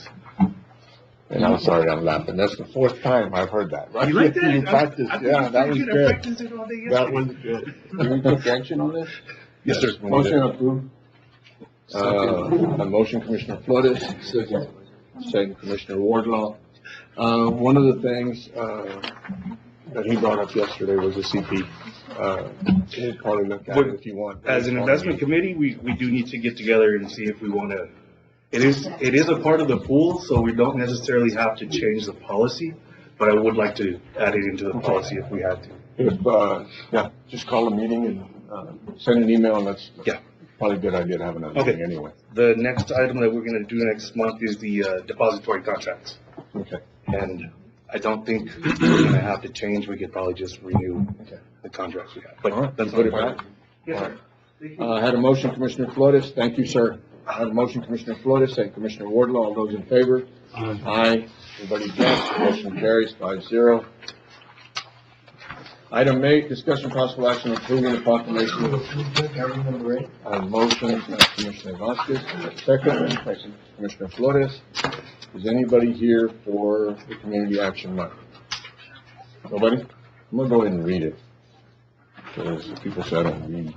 And I'm sorry, I'm laughing. That's the 4th time I've heard that, right? You like that? You practiced, yeah, that was I good. practiced it all day That yesterday. was good. Do we take action on this? Yes, sir. Motion approved. A motion, Commissioner Flores. Second, Commissioner Wardlaw. One of the things, that he brought up yesterday was the CP. We'll probably look at it if you want. As an investment committee, we do need to get together and see if we want to, it is a part of the pool, so we don't necessarily have to change the policy, but I would like to add it into the policy if we had to. If, yeah, just call a meeting and, send an email and that's. Yeah. Probably a good idea to have another Okay. meeting anyway. The next item that we're gonna do next month is the depository contracts. Okay. And I don't think we're gonna have to change, we could probably just renew Okay. the contracts we have. All right, But that's put it not back. Yes, All sir. right. I had a motion, Commissioner Flores. Thank you, sir. I had a motion, Commissioner Flores, second Commissioner Wardlaw. All those in favor? Aye. Anybody against? Motion carries 5-0. Item 8, discussion possible action approving the proclamation. Item number 8. I have a motion, Commissioner Vasquez, second, Commissioner Flores. Is anybody here for the Community Action Month? Nobody? I'm gonna go ahead and read it, because people say I don't read.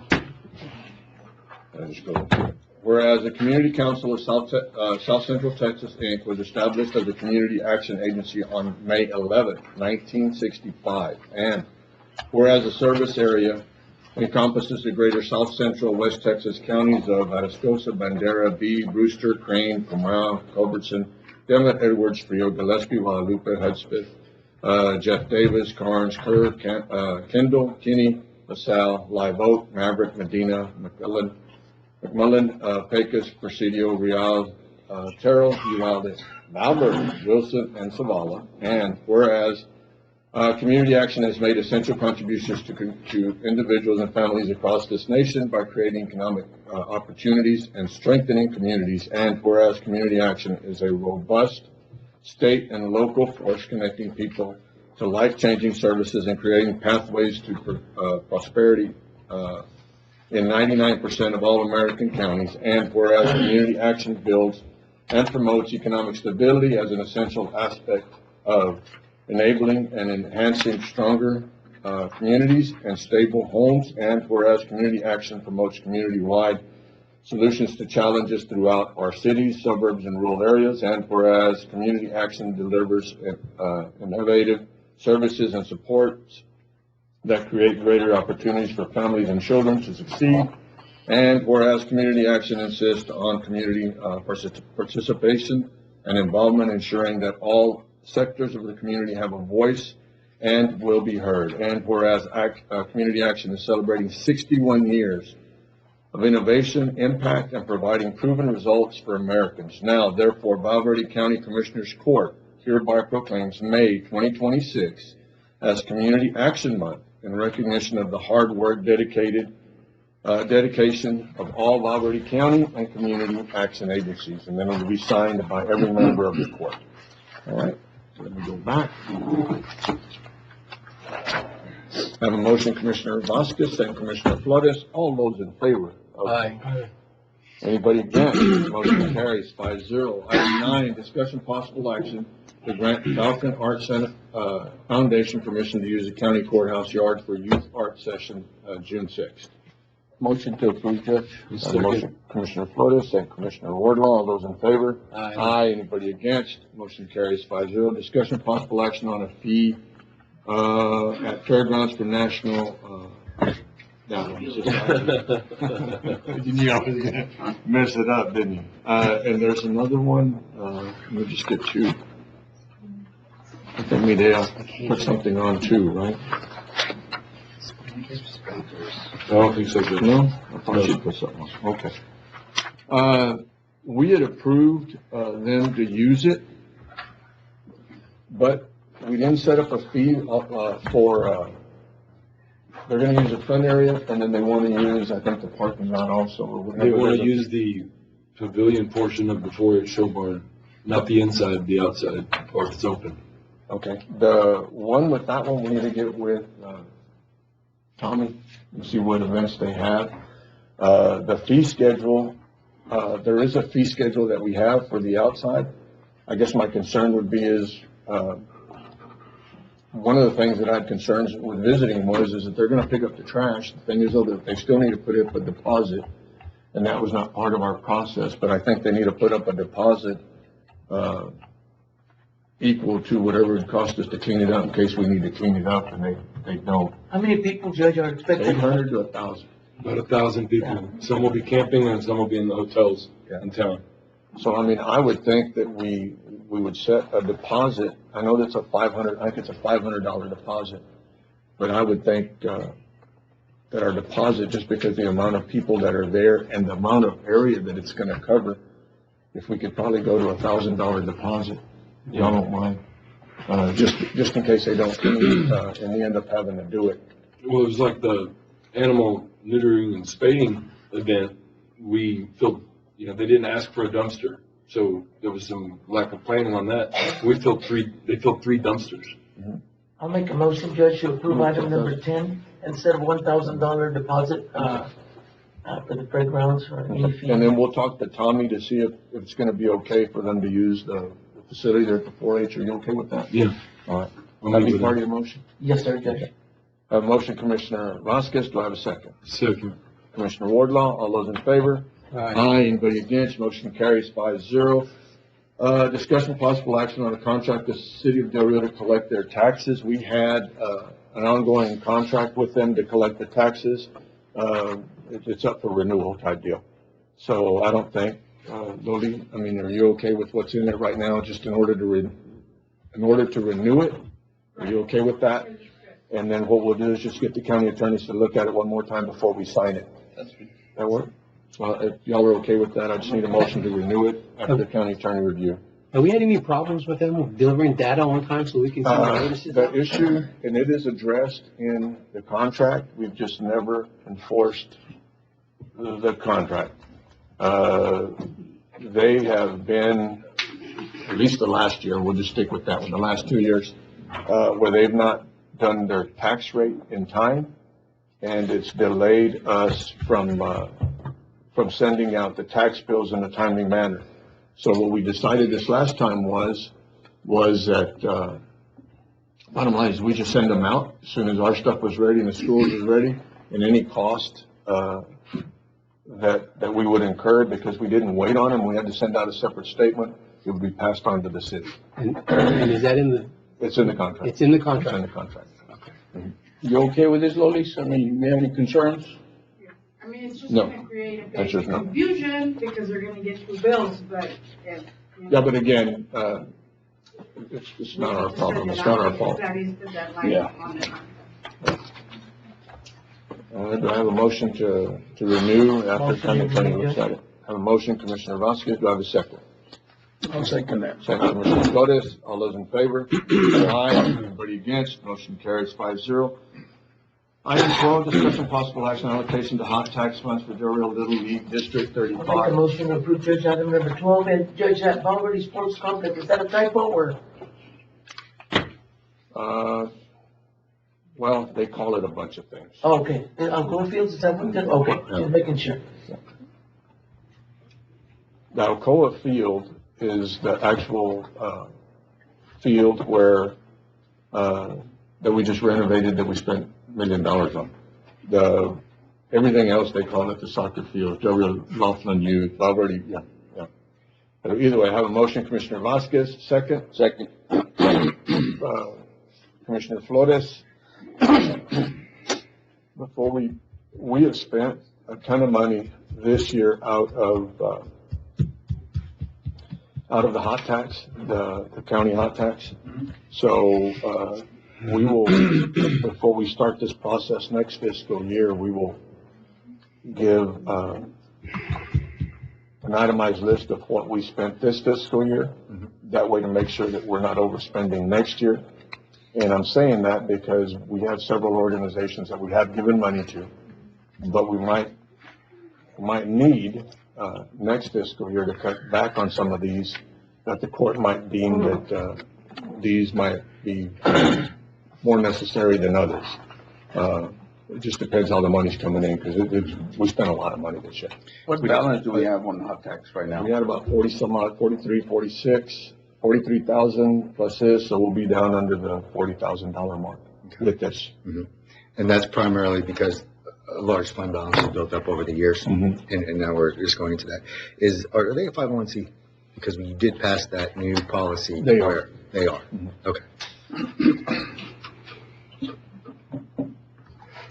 I just go into it. Whereas the Community Council of South Central Texas, Inc. was established as a community action agency on May 11, 1965. And whereas the service area encompasses the greater South Central West Texas counties of Atascosa, Bandera, Bee, Brewster, Crane, Comau, Culbertson, Demet, Edwards, Frio, Gillespie, Guadalupe, Hudspeth, Jeff Davis, Carnes, Kerr, Kendall, Kinney, LaSalle, Live Oak, Maverick, Medina, McMullen, Pecos, Presidio, Real, Terrell, Uvalde, Malvern, Wilson, and Zavala. And whereas Community Action has made essential contributions to individuals and families across this nation by creating economic opportunities and strengthening communities. And whereas Community Action is a robust state and local force connecting people to life-changing services and creating pathways to prosperity in 99% of all American counties. And whereas Community Action builds and promotes economic stability as an essential aspect of enabling and enhancing stronger communities and stable homes. And whereas Community Action promotes community-wide solutions to challenges throughout our cities, suburbs, and rural areas. And whereas Community Action delivers innovative services and supports that create greater opportunities for families and children to succeed. And whereas Community Action insists on community participation and involvement, ensuring that all sectors of the community have a voice and will be heard. And whereas Community Action is celebrating 61 years of innovation, impact, and providing proven results for Americans. Now, therefore, Val Verde County Commissioners Court hereby proclaims May 2026 as Community Action Month in recognition of the hard work dedication of all Val Verde County and community action agencies. And then it will be signed by every member of the court. All right. Let me go back. I have a motion, Commissioner Vasquez and Commissioner Flores. All those in favor? Aye. Anybody against? Motion carries 5-0. Item 9, discussion possible action to grant Falcon Art Center Foundation permission to use the county courthouse yard for youth art session June 6th. Motion to approve, Judge. Motion, Commissioner Flores and Commissioner Wardlaw. All those in favor? Aye. Anybody against? Motion carries 5-0. Discussion possible action on a fee at Fairgrounds for National. That one. You knew I was gonna mess it up, didn't you? And there's another one. Let me just get two. I think maybe I'll put something on too, right? I don't think so, Judge. No? I thought you put something on. Okay. We had approved them to use it, but we didn't set up a fee for, they're gonna use the front area, and then they wanna use, I think, the parking lot also, or whatever. They want to use the pavilion portion of the foyer show barn, not the inside, the outside part that's open. Okay, the one with that one, we need to get with, Tommy, and see what events they have. The fee schedule, there is a fee schedule that we have for the outside. I guess my concern would be is, one of the things that I had concerns with visiting is that they're gonna pick up the trash. The thing is though, that they still need to put up a deposit, and that was not part of our process, but I think they need to put up a deposit, equal to whatever it cost us to clean it up in case we need to clean it up, and they don't. How many people, Judge, are expected? 800 to 1,000. About 1,000 people. Some will be camping and some will be in the hotels in town. So, I mean, I would think that we would set a deposit. I know that's I think it's a $500 deposit, but I would think, that our deposit, just because the amount of people that are there and the amount of area that it's gonna cover, if we could probably go to $1,000 deposit, y'all don't mind, just in case they don't clean, and we end up having to do it. Well, it was like the animal neutering and spading event. We filled, they didn't ask for a dumpster. So there was some lack of planning on that. They filled 3 dumpsters. I'll make a motion, Judge, to approve item number 10 instead of $1,000 deposit, for the fairgrounds or any fee. And then we'll talk to Tommy to see if it's gonna be okay for them to use the facility there at the 4-H. Are you okay with that? Yeah. All right. Will that be part of your motion? Yes, sir, Judge. I have a motion, Commissioner Vasquez, do I have a second? Second. Commissioner Wardlaw, all those in favor? Aye. Anybody against? Motion carries 5-0. Discussion of possible action on a contract with the city of Del Rio to collect their taxes. We had, an ongoing contract with them to collect the taxes. It's up for renewal type deal. So I don't think, Lodi, I mean, are you okay with what's in it right now, just in order to renew it? Are you okay with that? And then what we'll do is just get the county attorneys to look at it one more time before we sign it. That work? Well, if y'all are okay with that, I just need a motion to renew it after the county attorney review. Have we had any problems with them delivering data on time so we can see the notices? The issue, and it is addressed in the contract, we've just never enforced the contract. They have been, at least the last year, we'll just stick with that one, the last 2 years, where they've not done their tax rate in time, and it's delayed us from sending out the tax bills in a timely manner. So what we decided this last time was that, bottom line is we just send them out as soon as our stuff was ready and the schools was ready, and any cost, that we would incur because we didn't wait on them, we had to send out a separate statement, it would be passed on to the city. And is that in the, It's in the contract. it's in the It's in contract? the contract. You okay with this, Lolis? I mean, you have any concerns? I mean, it's just No. gonna create a bit That's of just no. confusion because they're gonna get two bills, but if. Yeah, but again, it's not our problem, it's not our fault. That is the deadline Yeah. on the contract. Do I have a motion to renew after the county attorney looks at it? I have a motion, Commissioner Vasquez, do I have a second? I'll second that. Second, Commissioner Flores, all those in favor? Aye. Anybody against? Motion carries 5-0. Item 12, discussion possible action allocation to hot tax funds for Del Rio Little League District I'll make a 35. motion to approve Judge item number 12, and Judge, that Valverde Sports Complex, is that a typo or? Well, they call it a bunch of things. Oh, okay, on Goldfields, is that what, okay, just making sure. The Alcoa Field is the actual, field where, that we just renovated, that we spent $1 million on. Everything else, they call it the soccer field, Del Rio Laughlin Youth, Valverde, yeah. But either way, I have a motion, Commissioner Vasquez, second. Second. Commissioner Flores. Before we have spent a ton of money this year out of the hot tax, the county hot tax. So, we will, before we start this process next fiscal year, we will give, an itemized list of what we spent this fiscal year. That way to make sure that we're not overspending next year. And I'm saying that because we have several organizations that we have given money to, but we might need, next fiscal year to cut back on some of these, that the court might deem that, these might be more necessary than others. It just depends how the money's coming in, because we spent a lot of money this year. What balance do we have on hot tax right now? We had about 40 some odd, 43, 46, 43,000 plus this, so we'll be down under the $40,000 mark with this. And that's primarily because a large fund balance is built up over the years, and now we're just going into that. Are they a 501c? Because we did pass that new policy. They are. They are, okay.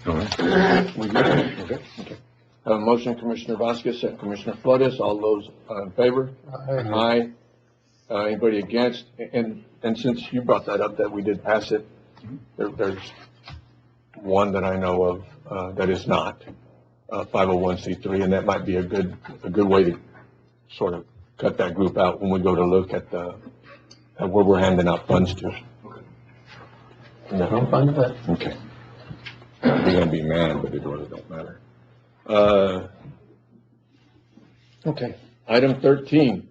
All right. We good? Okay. Have a motion, Commissioner Vasquez, second Commissioner Flores, all those in favor? Aye. Anybody against? And since you brought that up, that we did pass it, there's one that I know of, that is not, 501c3, and that might be a good way to sort of cut that group out when we go to look at at where we're handing out funds to. I'm fine with that. Okay. You're gonna be mad, but it really don't matter. Okay, item 13,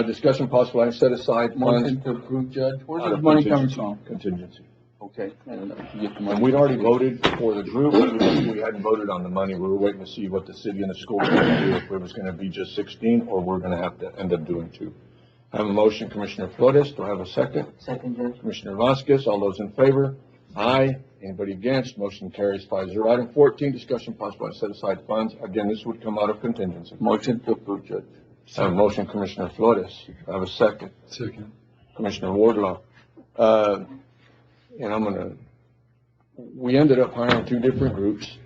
discussion possible action set aside funds. Motion to approve, Judge. Where's out the of money coming contingency. from? Contingency. Okay. And get the And money. we'd already voted for the group, we hadn't voted on the money, we were waiting to see what the city and the school were gonna do, if it was gonna be just 16, or we're gonna have to end up doing 2. I have a motion, Commissioner Flores, do I have a second? Second, Judge. Commissioner Vasquez, all those in favor? Aye. Anybody against? Motion carries 5-0. Item 14, discussion possible on set aside funds. Again, this would come out of contingency. Motion to approve, Judge. I have a motion, Commissioner Flores. I have a second. Second. Commissioner Wardlaw. And we ended up hiring two different groups.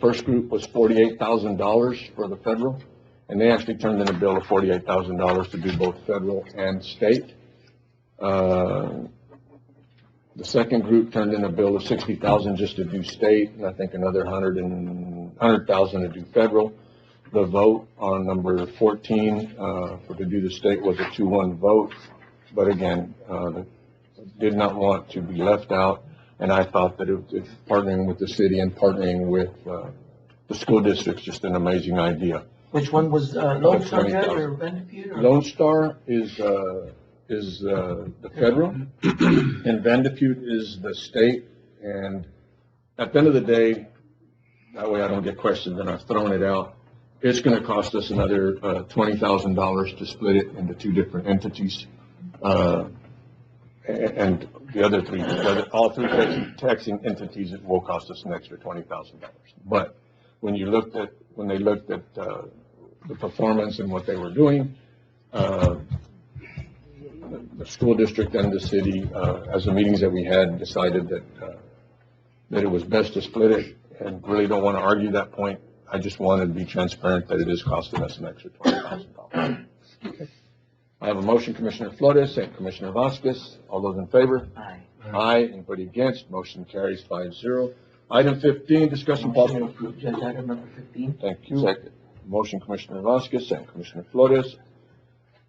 First group was $48,000 for the federal, and they actually turned in a bill of $48,000 to do both federal and state. The second group turned in a bill of $60,000 just to do state, and I think another $100,000 to do federal. The vote on number 14 to do the state was a 2-1 vote, but again, did not want to be left out, and I thought that partnering with the city and partnering with the school district's just an amazing idea. Which one was, Lone Star Judge or Vanderpeer? Lone Star is the federal, and Vanderpeer is the state, and at the end of the day, that way I don't get questioned and I've thrown it out, it's gonna cost us another $20,000 to split it into two different entities. And the other three, all three taxing entities, it will cost us an extra $20,000. But when they looked at the performance and what they were doing, the school district and the city, as the meetings that we had, decided that it was best to split it, and really don't want to argue that point. I just wanted to be transparent that it is costing us an extra $20,000. Okay. I have a motion, Commissioner Flores, and Commissioner Vasquez. All those in favor? Aye. Aye. Anybody against? Motion carries 5-0. Item 15, discussion Motion to possible. approve, Judge, item number 15. Thank you. Second. Motion, Commissioner Vasquez, and Commissioner Flores.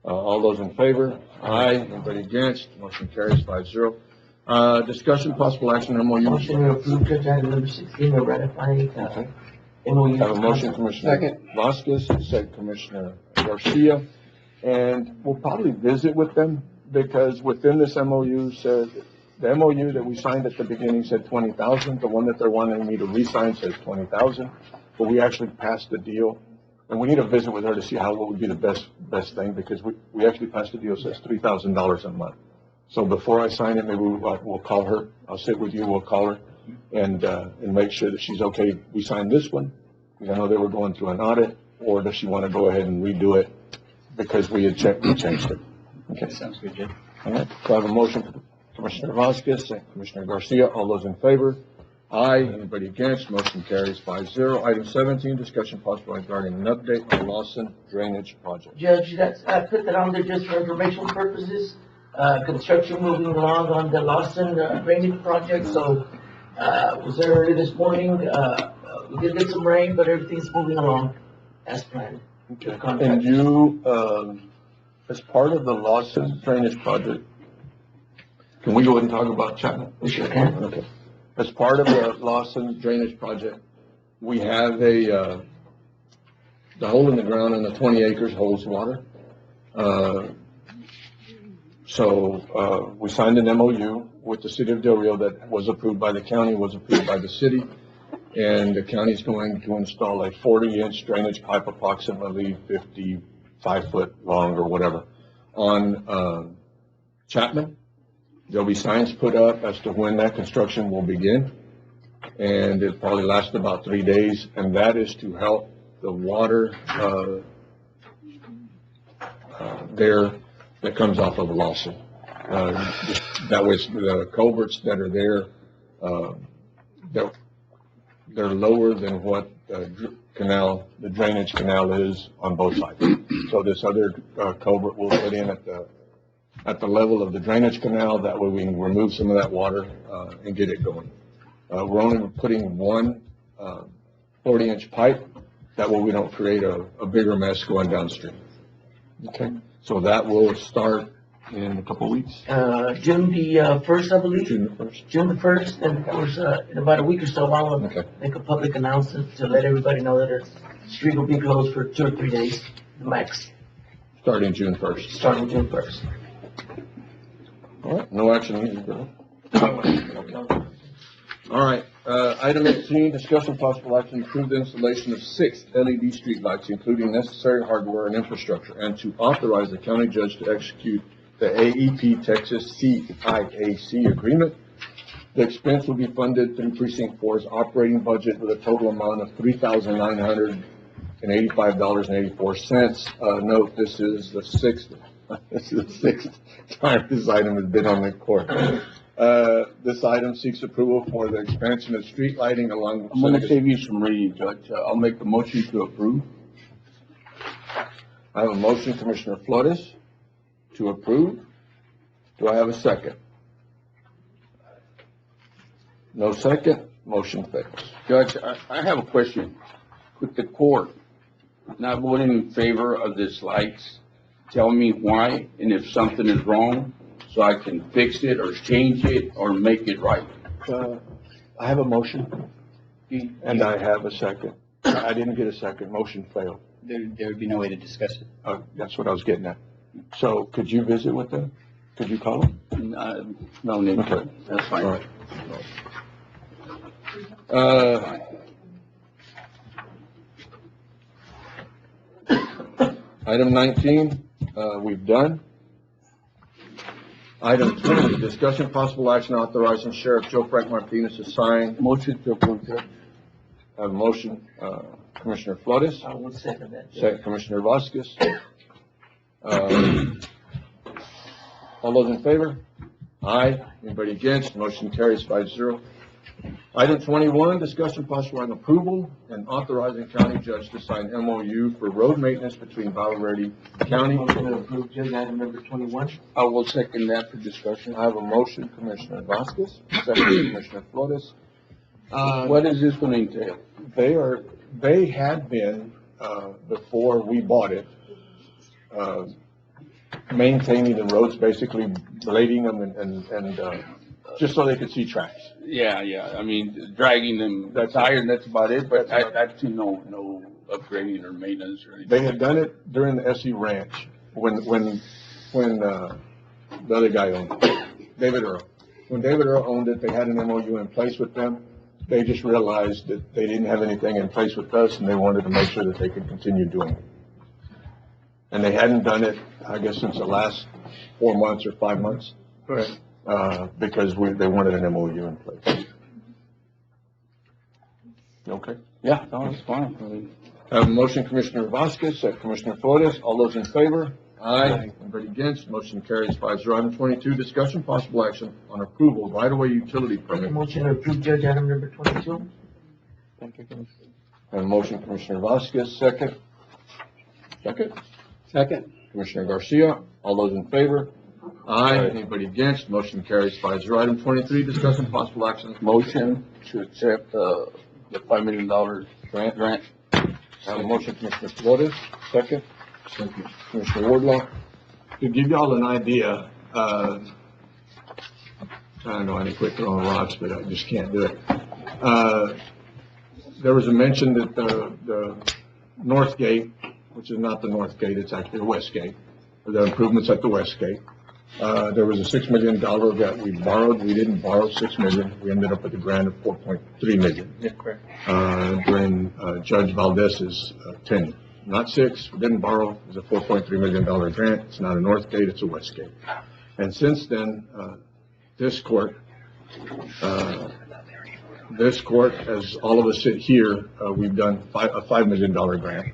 All those in favor? Aye. Anybody against? Motion carries 5-0. Discussion possible action on MOU. Motion to approve, Judge, item number 16, to ratify, MOU. I have a motion, Commissioner Vasquez, second Commissioner Garcia, and we'll probably visit with them, because within this MOU said, the MOU that we signed at the beginning said 20,000, the one that they're wanting me to re-sign says 20,000, but we actually passed the deal, and we need to visit with her to see what would be the best thing, because we actually passed the deal, says $3,000 a month. So before I sign it, maybe we'll call her, I'll sit with you, we'll call her, and make sure that she's okay. We signed this one, because I know they were going through an audit, or does she want to go ahead and redo it, because we changed it. Okay. Sounds good, Judge. All right, so I have a motion, Commissioner Vasquez and Commissioner Garcia. All those in favor? Aye. Anybody against? Motion carries 5-0. Item 17, discussion possible regarding an update on Lawson Drainage Project. Judge, I put that on there just for informational purposes. Construction moving along on the Lawson drainage project, so, was there early this morning. We did get some rain, but everything's moving along as planned. Okay. And you, as part of the Lawson Drainage Project, can we go ahead and talk about Chapman? We sure can. Okay. As part of the Lawson Drainage Project, we have the hole in the ground, and the 20 acres holds water. So we signed an MOU with the city of Del Rio that was approved by the county, was approved by the city, and the county is going to install a 40-inch drainage pipe, approximately 55 foot long or whatever, on Chapman. There'll be signs put up as to when that construction will begin, and it'll probably last about 3 days, and that is to help the water there that comes off of Lawson. That way, the culverts that are there, they're lower than what the drainage canal is on both sides. So this other culvert will put in at the level of the drainage canal. That way we can remove some of that water and get it going. We're only putting one 40-inch pipe. That way we don't create a bigger mess going downstream. Okay, so that will start in a couple of weeks. June the 1st, I believe. June the 1st. June the 1st, and of course, in about a week or so, I'll make a public announcement to let everybody know that the street will be closed for 2 or 3 days, the max, Starting June 1st. starting June 1st. All right, no action needed, Bill. Okay. All right, item 18, discussion possible action to approve the installation of 6 LED streetlights, including necessary hardware and infrastructure, and to authorize the county judge to execute the AEP Texas CIAC agreement. The expense will be funded through Precinct 4's operating budget with a total amount of $3,985.84. Note, this is the sixth time this item has been on the court. This item seeks approval for the expansion of street lighting along. I'm gonna save you some reading, Judge. I'll make the motion to approve. I have a motion, Commissioner Flores, to approve. Do I have a second? No second, motion fails. Judge, I have a question. With the court not voting in favor of this lights, tell me why, and if something is wrong, so I can fix it or change it or make it right. I have a motion, and I have a second. I didn't get a second, motion failed. There would be no way to discuss it. That's what I was getting at. So could you visit with them? Could you call them? No need. Okay. That's fine. All right. Item 19, we've done. Item 20, discussion possible action authorizing Sheriff Joe Frank Martinez to sign. Motion to approve, Judge. I have a motion, Commissioner Flores, I will second that. second Commissioner Vasquez. All those in favor? Aye. Anybody against? Motion carries 5-0. Item 21, discussion possible on approval and authorizing county judge to sign MOU for road maintenance between Val Verde County. Motion to approve, Judge, item number 21. I will second that for discussion. I have a motion, Commissioner Vasquez, second Commissioner Flores. What is this gonna entail? They had been, before we bought it, maintaining the roads, basically blading them and just so they could see tracks. Yeah, I mean, dragging them, that's iron, that's about it, but I see no upgrading or maintenance or anything. They had done it during the SE Ranch when the other guy owned it, David Earl. When David Earl owned it, they had an MOU in place with them. They just realized that they didn't have anything in place with us, and they wanted to make sure that they could continue doing it. And they hadn't done it, I guess, since the last 4 months or 5 months. Correct. Because they wanted an MOU in place. Okay. Yeah, no, that's fine. I mean, I have a motion, Commissioner Vasquez, second Commissioner Flores. All those in favor? Aye. Anybody against? Motion carries 5-0. Item 22, discussion possible action on approval of right-of-way utility permit. Motion to approve, Judge, item number 22. Thank you, Commissioner. I have a motion, Commissioner Vasquez, second. Second? Second. Commissioner Garcia. All those in favor? Aye. Anybody against? Motion carries 5-0. Item 23, discussion possible action. motion to accept, the $5 million grant. I have a motion, Commissioner Flores, second. Commissioner Wardlaw. To give y'all an idea, I don't know, I didn't quit throwing rocks, but I just can't do it. There was a mention that the North Gate, which is not the North Gate, it's actually the West Gate, the improvements at the West Gate. There was a $6 million that we borrowed. We didn't borrow $6 million. We ended up with a grant of $4.3 million. Yeah, correct. During Judge Valdez's tenure. Not 6, we didn't borrow. It was a $4.3 million grant. It's not a North Gate, it's a West Gate. And since then, this court, as all of us sit here, we've done a $5 million grant.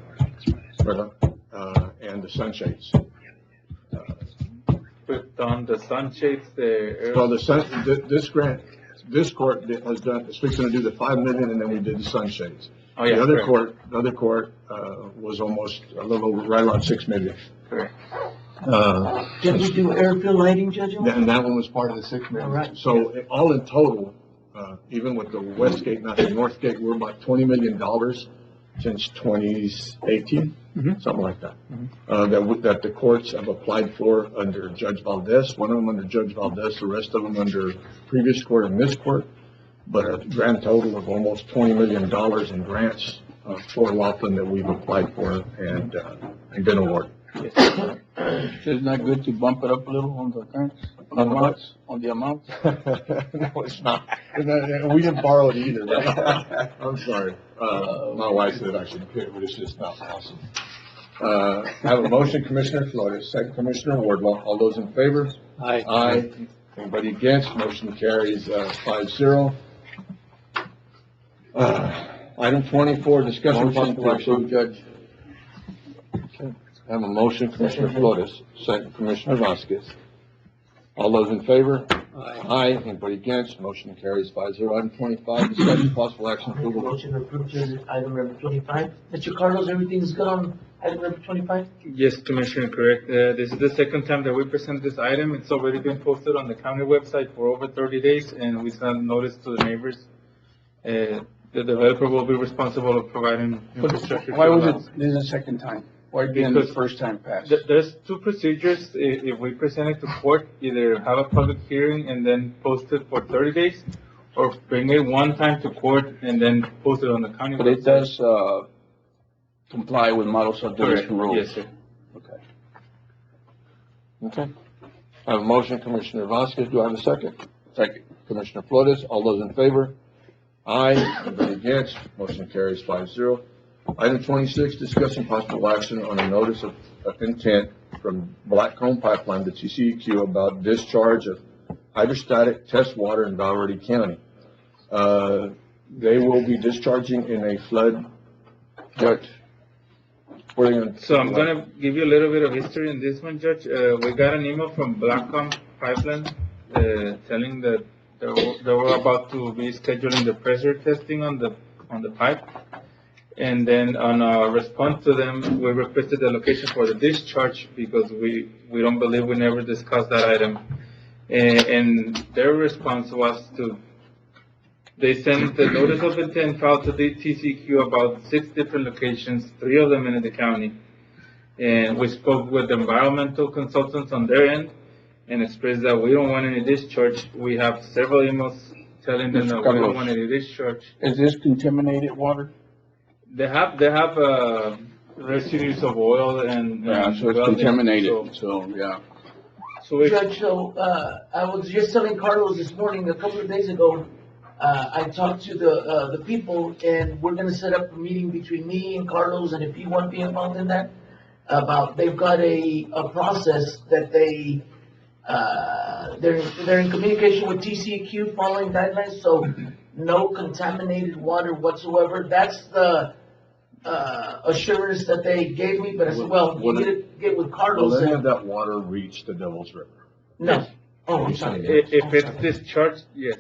And the sunshades. But on the sunshades, This grant, this court has done, is fixing to do the $5 million, and then we did the sunshades. Oh, yeah, The other correct. court, was almost a little over, right around $6 million. Correct. Did we do airfield lighting, Judge? And that one was part of the $6 million. All right. So all in total, even with the West Gate, not the North Gate, we're about $20 million since 2018, something like that. That the courts have applied for under Judge Valdez, one of them under Judge Valdez, the rest of them under previous court and this court. But a grand total of almost $20 million in grants for Laughlin that we've applied for and been awarded. So it's not good to bump it up a little on the grants, on the amount? No, it's not. And we didn't borrow it either. Right? I'm sorry. My wife said I should pay it, but it's just not possible. I have a motion, Commissioner Flores, second Commissioner Wardlaw. All those in favor? Aye. Aye. Anybody against? Motion carries, 5-0. Item 24, discussion Motion possible to action. approve, Judge. I have a motion, Commissioner Flores, second Commissioner Vasquez. All those in favor? Aye. Aye. Anybody against? Motion carries 5-0. Item 25, discussion possible action Make a approval. motion to approve to item number 25. Mr. Carlos, everything's good on item number 25? Yes, Commissioner, correct. This is the second time that we present this item. It's already been posted on the county website for over 30 days, and we sent notice to the neighbors. The developer will be responsible of providing infrastructure. Why to was the it, house. this is the second time? Why didn't the Because first time pass? There's two procedures. If we present it to court, either have a public hearing and then post it for 30 days, or bring it one time to court and then post it on the county But it website. does, comply with model subdivision Correct. rules? Yes, sir. Okay. Okay. I have a motion, Commissioner Vasquez. Do I have a second? Second. Commissioner Flores. All those in favor? Aye. Anybody against? Motion carries 5-0. Item 26, discussion possible action on a notice of intent from Blackcomb Pipeline to TCEQ about discharge of hydrostatic test water in Valverde County. They will be discharging in a flood. Judge. What are you gonna? So I'm gonna give you a little bit of history in this one, Judge. We got an email from Blackcomb Pipeline, telling that they were about to be scheduling the pressure testing on the pipe. And then on our response to them, we requested the location for the discharge because we don't believe we never discussed that item. And their response was they sent the notice of intent filed to the TCQ about 6 different locations, 3 of them in the county. And we spoke with the environmental consultants on their end and expressed that we don't want any discharge. We have several emails telling them that we don't want any discharge. Is this contaminated water? They have residues of oil and. Yeah, so it's welding, contaminated, so, yeah. So we, Judge, so, I was just telling Carlos this morning, a couple of days ago, I talked to the people, and we're gonna set up a meeting between me and Carlos, and if you want to be involved in that, they've got a process that they're in communication with TCEQ following guidelines, so no contaminated water whatsoever. That's the, assurance that they gave me, but I said, well, you get with Will Carlos. any and- of that water reach the Devil's River? No. Oh, I'm sorry. if it's discharged, yes.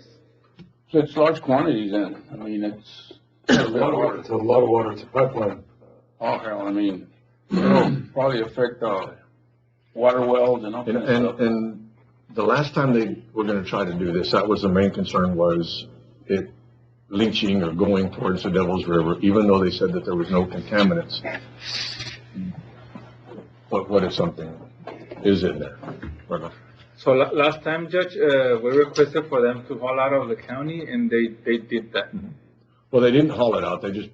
So it's large quantities then, I mean, it's. a lot of water. It's a lot of water, it's a pipeline. Oh, hell, I mean, it'll probably affect, water wells and all And, kinds of stuff. and the last time they were gonna try to do this, that was the main concern, was it leaching or going towards the Devil's River, even though they said that there was no contaminants. But what if something is in there? So last time, Judge, we requested for them to haul out of the county, and they did that. Well, they didn't haul it out, it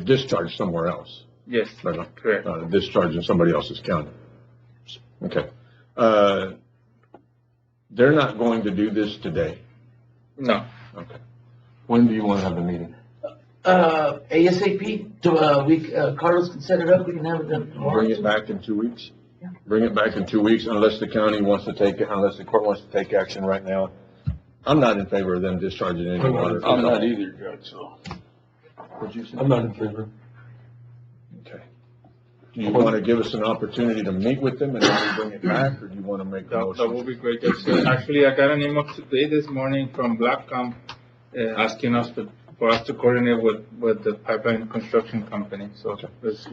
discharged somewhere else. Yes, Right. correct. Discharged in somebody else's county. Okay. They're not going to do this today. No. Okay. When do you want to have the meeting? ASAP, Carlos can set it up, we can have it done tomorrow. Bring it back in 2 weeks? Yeah. Bring it back in 2 weeks unless the county wants to take it, unless the court wants to take action right now. I'm not in favor of them discharging any water. I'm not either, Judge, so. What'd you say? I'm not in favor. Okay. Do you want to give us an opportunity to meet with them and then we bring it back, or do you want to make a That motion? would be great, Judge. So actually, I got an email this morning from Blackcomb, asking us for us to coordinate with the pipeline construction company, so.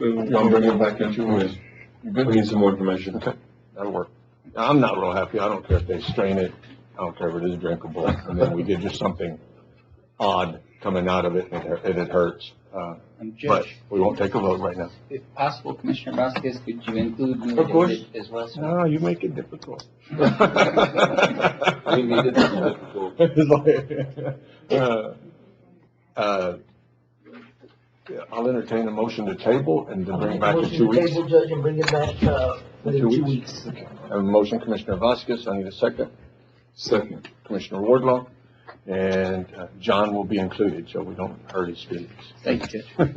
We will. You want to bring it back in 2 weeks? You good? We need some more information. Okay, that'll work. I'm not real happy. I don't care if they strain it. I don't care if it is drinkable. And then we get just something odd coming out of it and it hurts. And But Judge, we won't take a vote right now. if possible, Commissioner Vasquez, could you include me Of course. in it as well, sir? No, you make it difficult. We need it to be difficult. I'll entertain a motion to table and to bring it back in Motion 2 to weeks. table, Judge, and bring it back, within 2 weeks. I have a motion, Commissioner Vasquez. I need a second. Second. Commissioner Wardlaw. And John will be included, so we don't hurt his feelings. Thank you, Judge.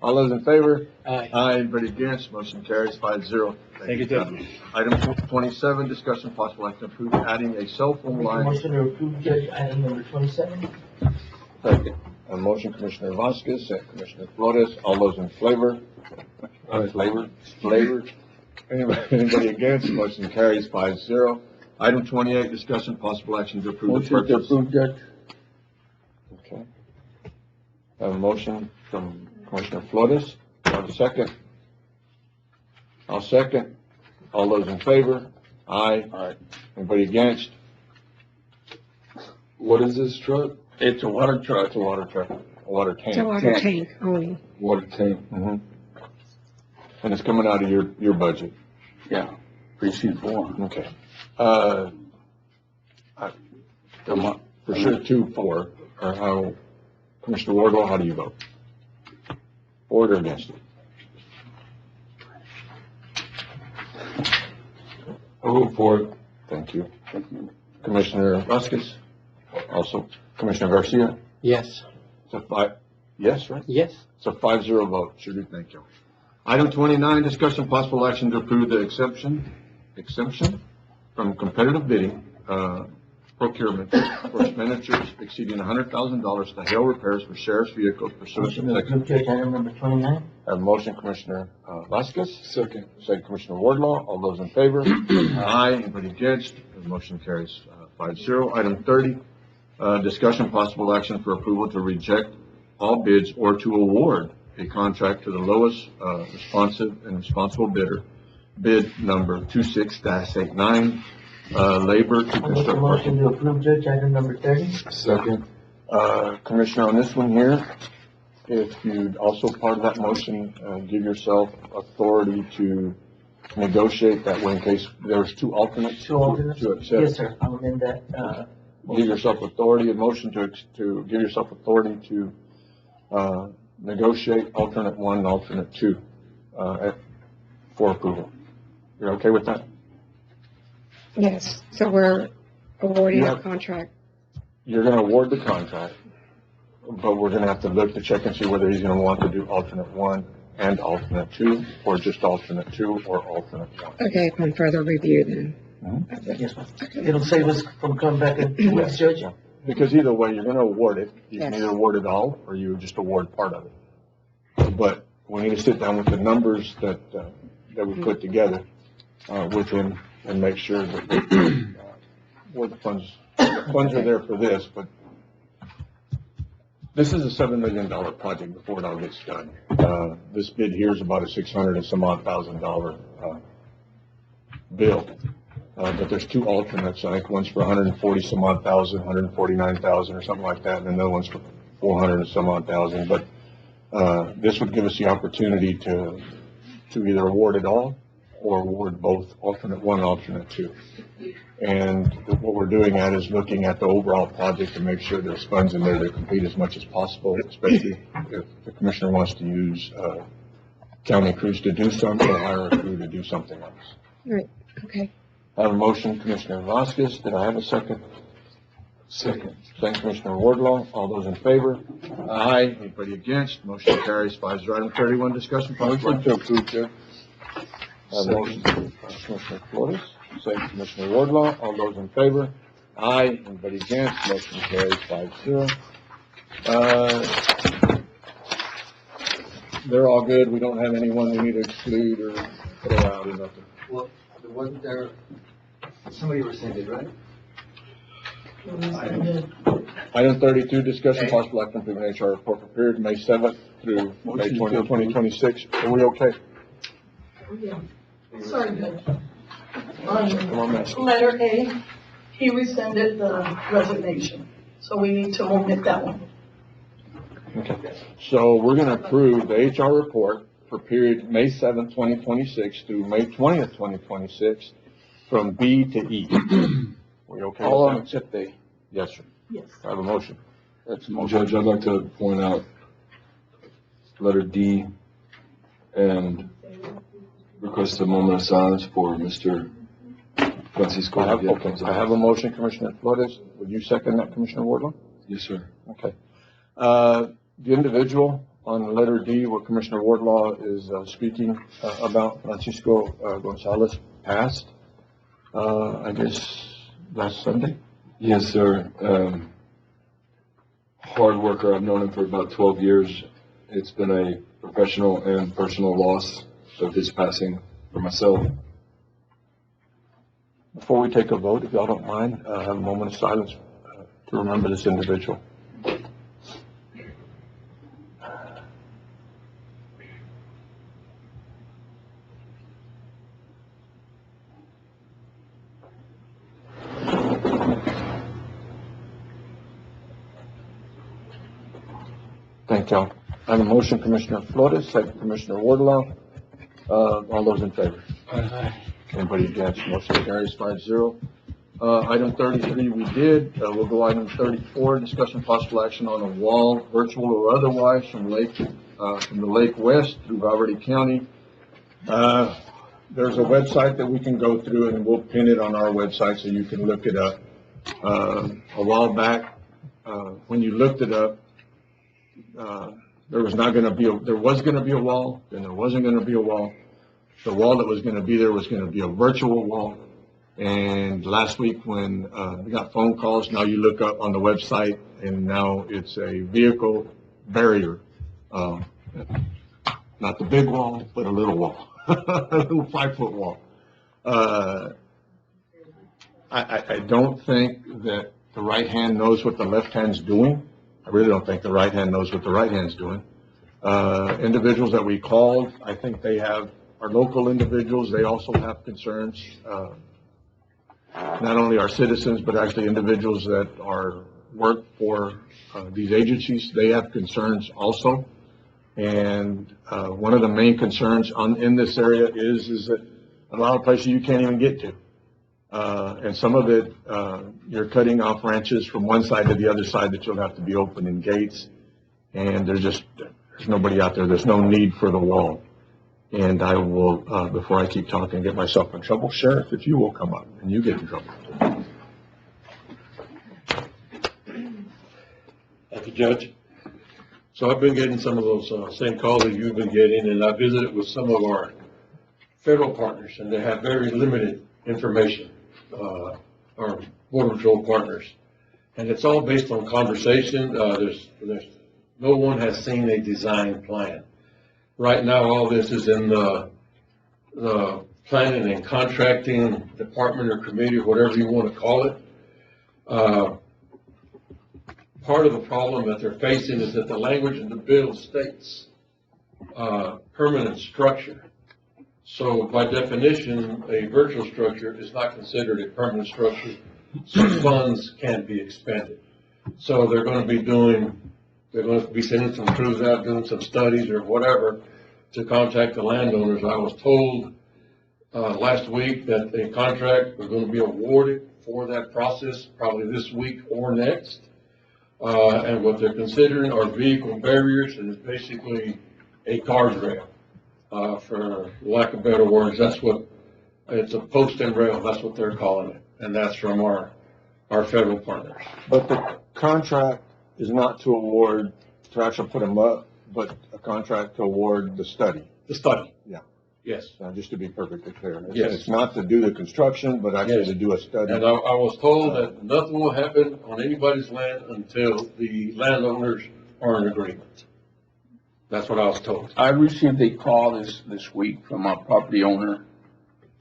All those in favor? Aye. Aye. Anybody against? Motion carries 5-0. Thank you, Judge. Item 27, discussion possible action approved adding a cell phone Make a line. motion to approve, Judge, item number 27. Second. A motion, Commissioner Vasquez, second, Commissioner Flores. All those in favor? Flavor? Anybody against? Motion carries 5-0. Item 28, discussion possible action to approve the Motion to purchase. approve, Judge. Okay. Have a motion from Commissioner Flores. Have a second. I'll second. All those in favor? Aye. Aye. Anybody against? What is this truck? It's a water truck. It's a water truck, a water tank. It's a water tank only. Water tank. Mhm. And it's coming out of your budget. Yeah, precinct 4. Okay. Come on. For sure, 2-4, or how, Commissioner Wardlaw, how do you vote? For or against it? I'll vote for it. Thank you. Commissioner Vasquez, also Commissioner Garcia, Yes. it's a 5, yes, right? Yes. It's a 5-0 vote. Sure do, thank you. Item 29, discussion possible action to approve the exemption from competitive bidding, procurement for expenditures exceeding $100,000 to hail repairs for sheriff's vehicles pursuant to Motion to section. approve, Judge, item number 29. Have a motion, Commissioner Vasquez. Second. Second, Commissioner Wardlaw. All those in favor? Aye. Anybody against? The motion carries 5-0. Item 30, discussion possible action for approval to reject all bids or to award a contract to the lowest responsive and responsible bidder, bid number 26-89, labor to I'll make a construct. motion to approve, Judge, item number 30. Second. Commissioner, on this one here, if you'd also part of that motion, give yourself authority to negotiate that way in case there's two alternates. Two alternates? To accept. Yes, sir. I'll amend that. Give yourself authority, a motion to give yourself authority to, negotiate alternate 1 and alternate 2, for approval. You're okay with that? Yes, so we're awarding Yeah. a contract. You're gonna award the contract, but we're gonna have to look to check and see whether he's gonna want to do alternate 1 and alternate 2, or just alternate 2 or alternate 1. Okay, upon further review then. Yes, ma'am. It'll save us from coming back in 2 weeks, Judge. Yeah. Because either way, you're gonna award it. You can Yes. either award it all, or you just award part of it. But we need to sit down with the numbers that we put together, with him and make sure that, where the funds are there for this, but this is a $7 million project before it all gets done. This bid here is about a $600 and some odd thousand bill. But there's 2 alternates. I think one's for 140 some odd thousand, 149,000 or something like that, and another one's for 400 and some odd thousand. But, this would give us the opportunity to either award it all or award both alternate 1 and alternate 2. And what we're doing at is looking at the overall project to make sure there's funds in there to complete as much as possible, especially if the commissioner wants to use, county crews to do something or hire a crew to do something else. Right, okay. I have a motion, Commissioner Vasquez. Did I have a second? Second. Second, Commissioner Wardlaw. All those in favor? Aye. Anybody against? Motion carries 5-0. Item 31, discussion. Motion to approve, Judge. I have a motion from Commissioner Flores. Second, Commissioner Wardlaw. All those in favor? Aye. Anybody against? Motion carries 5-0. They're all good. We don't have anyone we need to exclude or throw out or nothing. Well, wasn't there, somebody rescinded, right? Item 32, discussion possible action on the HR report for period May 7th through May 20th, 2026. Are we okay? Sorry, Judge. Come on, ma'am. Letter A, he rescinded the resignation, so we need to omit that one. Okay. So we're going to approve the HR report for period May 7th, 2026 through May 20th, 2026 from B to E. We okay All of them with that? except A. Yes, sir. Yes. I have a motion. That's a motion. Judge, I'd like to point out letter D and request a moment of silence for Mr. Francisco. I have a motion, Commissioner Flores. Would you second that, Commissioner Wardlaw? Yes, sir. Okay. The individual on letter D, what Commissioner Wardlaw is speaking about, Francisco Gonzalez passed, I guess, last Sunday. Yes, sir. Hard worker. I've known him for about 12 years. It's been a professional and personal loss of his passing for myself. Before we take a vote, if y'all don't mind, have a moment of silence to remember this individual. Thank y'all. I have a motion, Commissioner Flores, second Commissioner Wardlaw. All those in favor? Anybody against? Motion carries 5-0. Item 33 we did. We'll go item 34, discussion possible action on a wall, virtual or otherwise, from the Lake West through Valverde County. There's a website that we can go through, and we'll pin it on our website so you can look it up. A while back, when you looked it up, there was going to be a wall, then there wasn't going to be a wall. The wall that was going to be there was going to be a virtual wall. And last week when we got phone calls, now you look up on the website and now it's a vehicle barrier. Not the big wall, but a little wall, a little 5-foot wall. I don't think that the right hand knows what the left hand's doing. I really don't think the right hand knows what the right hand's doing. Individuals that we called, I think they are local individuals. They also have concerns. Not only our citizens, but actually individuals that work for these agencies. They have concerns also. And one of the main concerns in this area is that a lot of places you can't even get to. And some of it, you're cutting off ranches from one side to the other side that you'll have to be opening gates. And there's nobody out there. There's no need for the wall. And I will, before I keep talking, get myself in trouble. Sheriff, if you will come up and you get in trouble. Thank you, Judge. So I've been getting some of those same calls that you've been getting, and I visited with some of our federal partners, and they have very limited information, our Border Patrol partners. And it's all based on conversation. No one has seen a design plan. Right now, all this is in the planning and contracting department or committee, or whatever you want to call it. Part of the problem that they're facing is that the language in the bill states permanent structure. So by definition, a virtual structure is not considered a permanent structure, so funds can't be expended. So they're going to be sending some crews out, doing some studies or whatever to contact the landowners. I was told last week that a contract was going to be awarded for that process, probably this week or next. And what they're considering are vehicle barriers, and it's basically a guardrail, for lack of better words. It's a post and rail, that's what they're calling it. And that's from our federal partners. But the contract is not to actually put them up, but a contract to award the study. The study. Yeah. Yes. Just to be perfectly clear. Yes. It's not to do the construction, but actually to do a study. And I was told that nothing will happen on anybody's land until the landowners are in agreement. That's what I was told. I received a call this week from a property owner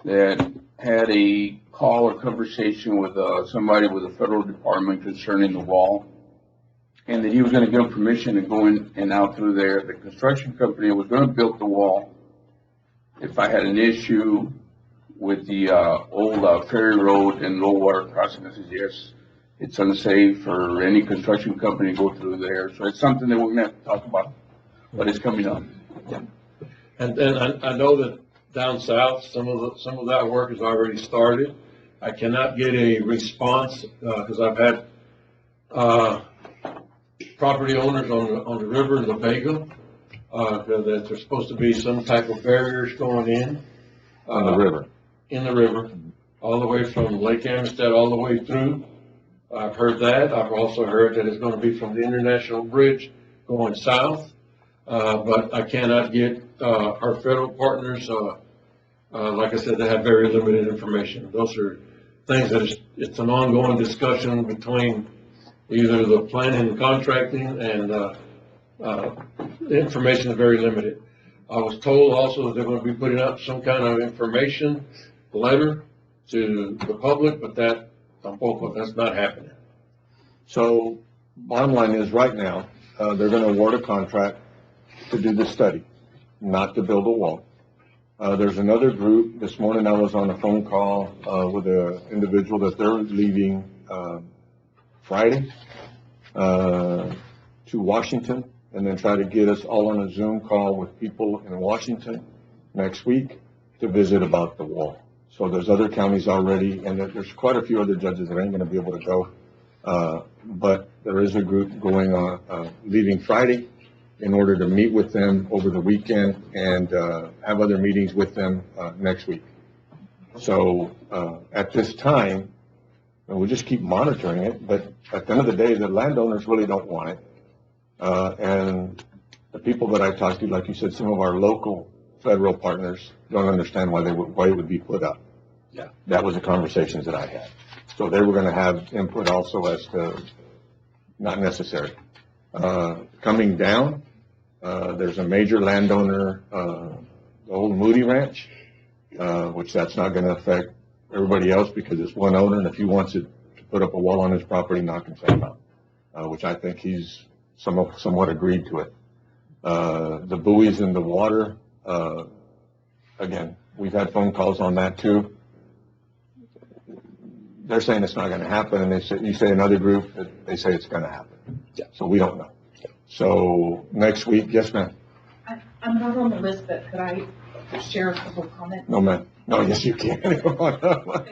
that had a call or conversation with somebody with the federal department concerning the wall, and that he was going to give them permission to go in and out through there. The construction company was going to build the wall. If I had an issue with the old ferry road and low water crossing, I said, yes, it's unsafe for any construction company to go through there. So it's something that we're going to have to talk about, but it's coming up. Yeah. And I know that down south, some of that work has already started. I cannot get a response because I've had property owners on the river in La Vega that there's supposed to be some type of barriers going in. On the river. In the river, all the way from Lake Amistad all the way through. I've heard that. I've also heard that it's going to be from the International Bridge going south. but I cannot get, our federal partners, like I said, they have very limited information. Those are things that it's an ongoing discussion between either the planning and contracting, and, the information is very limited. I was told also that they're gonna be putting up some kind of information letter to the public, but that's not happening. So bottom line is, right now, they're gonna award a contract to do the study, not to build a wall. There's another group, this morning I was on a phone call, with an individual that they're leaving, Friday, to Washington, and then try to get us all on a Zoom call with people in Washington next week to visit about the wall. So there's other counties already, and there's quite a few other judges that ain't gonna be able to go. But there is a group going on, leaving Friday in order to meet with them over the weekend and, have other meetings with them, next week. So, at this time, and we'll just keep monitoring it, but at the end of the day, the landowners really don't want it. And the people that I talked to, like you said, some of our local federal partners don't understand why it would be put up. Yeah. That was the conversations that I had. So they were gonna have input also as to not necessary. Coming down, there's a major landowner, the old Moody Ranch, which that's not gonna affect everybody else because it's one owner, and if he wants it to put up a wall on his property, knock himself out, which I think he's somewhat agreed to it. The buoys in the water, again, we've had phone calls on that too. They're saying it's not gonna happen, and you say another group, they say it's gonna happen. Yeah. So we don't know. So next week, yes, ma'am? I'm not on the list, but could I share a couple of comments? No, ma'am. No, yes, you can. Come on up.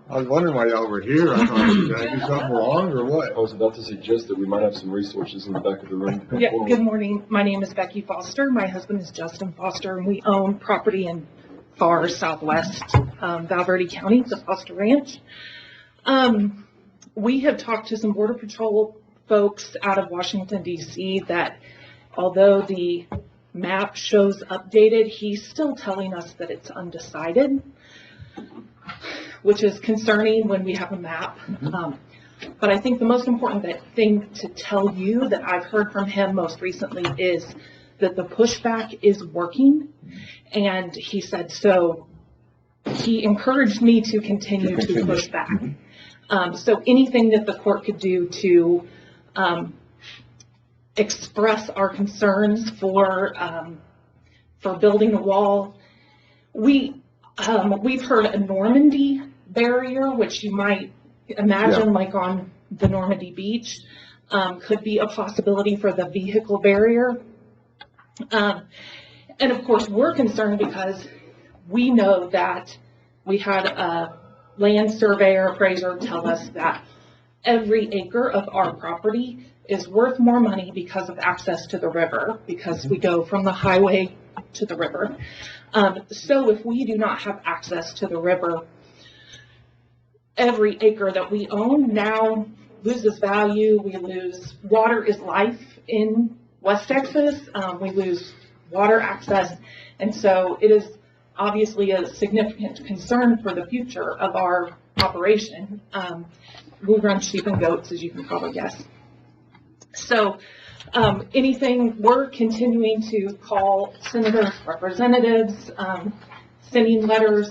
I was wondering why y'all were here. I thought, did I do something wrong or what? I was about to suggest that we might have some resources in the back of the room. Yeah, good morning. My name is Becky Foster. My husband is Justin Foster, and we own property in far southwest Val Verde County, the Foster Ranch. We have talked to some Border Patrol folks out of Washington, D.C. that although the map shows updated, he's still telling us that it's undecided, which is concerning when we have a map. But I think the most important thing to tell you that I've heard from him most recently is that the pushback is working. And he said, so he encouraged me to continue to push back. So anything that the court could do to express our concerns for building a wall. We've heard a Normandy barrier, which you might imagine like on the Normandy beach, could be a possibility for the vehicle barrier. And of course, we're concerned because we know that we had a land surveyor appraiser tell us that every acre of our property is worth more money because of access to the river, because we go from the highway to the river. So if we do not have access to the river, every acre that we own now loses value. We lose, water is life in West Texas. We lose water access. And so it is obviously a significant concern for the future of our operation. We run sheep and goats, as you can probably guess. So we're continuing to call senators, representatives, sending letters.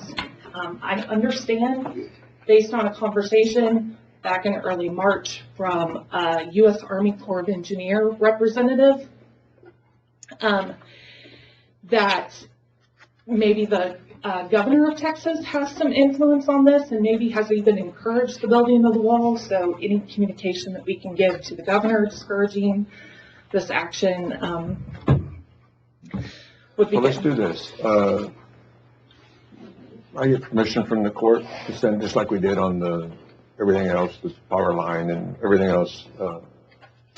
I understand, based on a conversation back in early March from a U.S. Army Corps of Engineer representative, that maybe the governor of Texas has some influence on this and maybe has even encouraged the building of the wall. So any communication that we can give to the governor discouraging this action would be good. Let's do this. I get permission from the court to send, just like we did on everything else, this power line and everything else,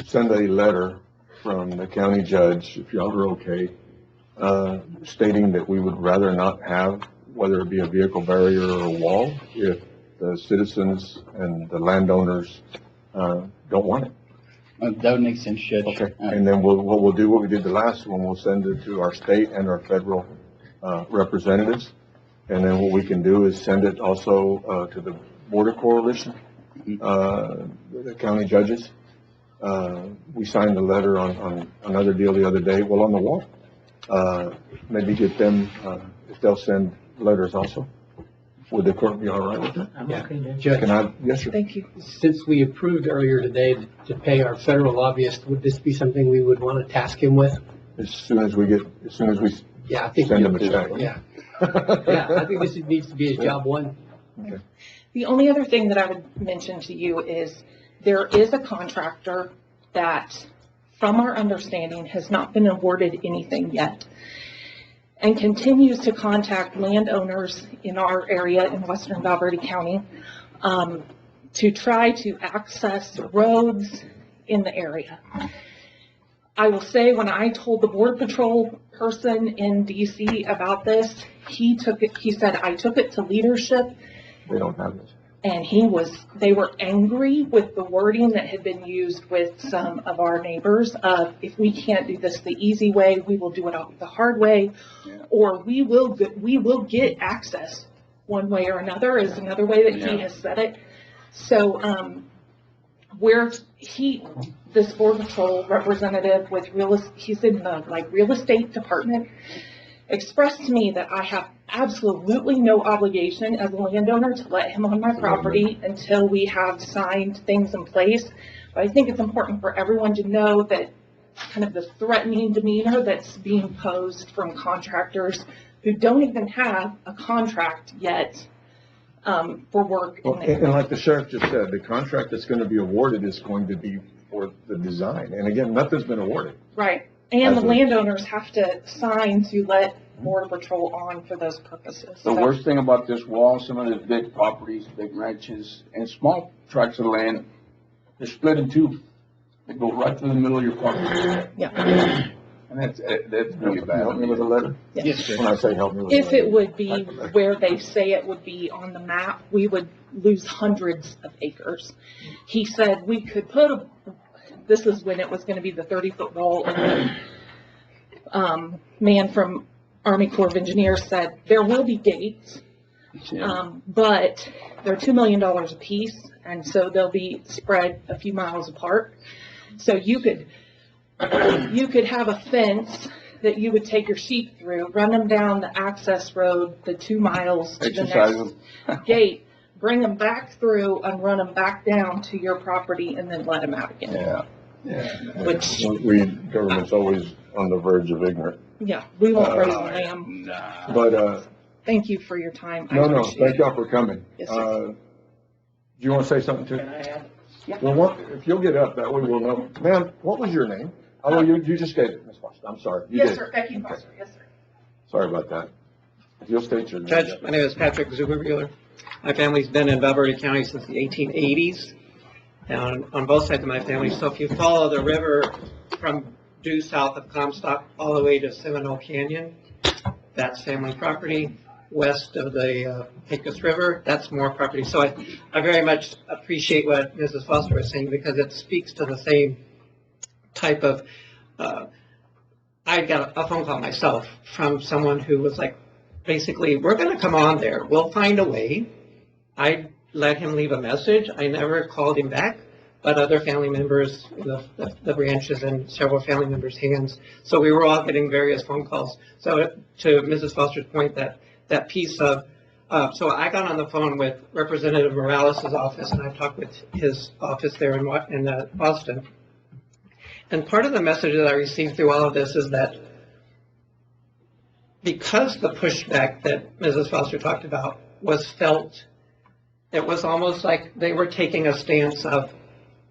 send a letter from the county judge, if y'all are okay, stating that we would rather not have, whether it be a vehicle barrier or a wall, if the citizens and the landowners don't want it. That would make sense, Judge. Okay, and then what we'll do, what we did the last one, we'll send it to our state and our federal, representatives. And then what we can do is send it also, to the Border Coalition, the county judges. We signed a letter on another deal the other day, well, on the wall. Maybe get them, if they'll send letters also. Would the court be all right with that? I'm okay, Judge. Judge, Can I, yes, sir? Thank you. since we approved earlier today to pay our federal lobbyist, would this be something we would want to task him with? As soon as we Yeah, I think. send we them a would. check. Yeah, yeah, I think this needs to be his job one. The only other thing that I would mention to you is there is a contractor that, from our understanding, has not been awarded anything yet and continues to contact landowners in our area in western Val Verde County to try to access roads in the area. I will say, when I told the Border Patrol person in DC about this, he said, I took it to leadership. They don't have this. And they were angry with the wording that had been used with some of our neighbors of, if we can't do this the easy way, we will do it the hard way, or we will get access one way or another, is another way that he has said it. So, this Border Patrol representative he's in the real estate department, expressed to me that I have absolutely no obligation as a landowner to let him on my property until we have signed things in place. But I think it's important for everyone to know that kind of the threatening demeanor that's being posed from contractors who don't even have a contract yet for work. Well, and like the sheriff just said, the contract that's going to be awarded is going to be for the design. And again, nothing's been awarded. Right. And the landowners have to sign to let Border Patrol on for those purposes. The worst thing about this wall, some of the big properties, big ranches, and small tracts of land, they're split in two. They go right through the middle of your property. Yeah. And that's really bad. Help me with the letter? Yes. When I say help me with the If letter. it would be where they say it would be on the map, we would lose hundreds of acres. He said we could this is when it was going to be the 30-foot wall, and the man from Army Corps of Engineers said there will be gates, but they're $2 million a piece, and so they'll be spread a few miles apart. So you could have a fence that you would take your sheep through, run them down the access road, the 2 miles to the next gate, bring them back through and run them back down to your property and then let them out again. Which, Government's always on the verge of ignorant. we won't raise a lamb. But, Thank you for your time. I no, appreciate thank it. y'all for coming. Yes, sir. Do you want to say something too? Can I add? Yeah. Well, if you'll get up, that way we'll know. Ma'am, what was your name? Oh, you just gave it, Ms. Foster. I'm sorry. You Yes, did. sir. Becky Foster. Yes, sir. Sorry about that. If you'll state your name. Judge, my name is Patrick Zuberbuehler. My family's been in Val Verde County since the 1880s, on both sides of my family. So if you follow the river from due south of Comstock all the way to Seminole Canyon, that's family property. West of the Pecos River, that's more property. So I very much appreciate what Mrs. Foster was saying, because it speaks to the same type of, I got a phone call myself from someone who was like, basically, we're going to come on there. We'll find a way. I let him leave a message. I never called him back, but other family members, the branches and several family members' hands. So we were all getting various phone calls. So to Mrs. Foster's point, that piece of, so I got on the phone with Representative Morales' office, and I talked with his office there in Boston. And part of the message that I received through all of this is that because the pushback that Mrs. Foster talked about was felt, it was almost like they were taking a stance of,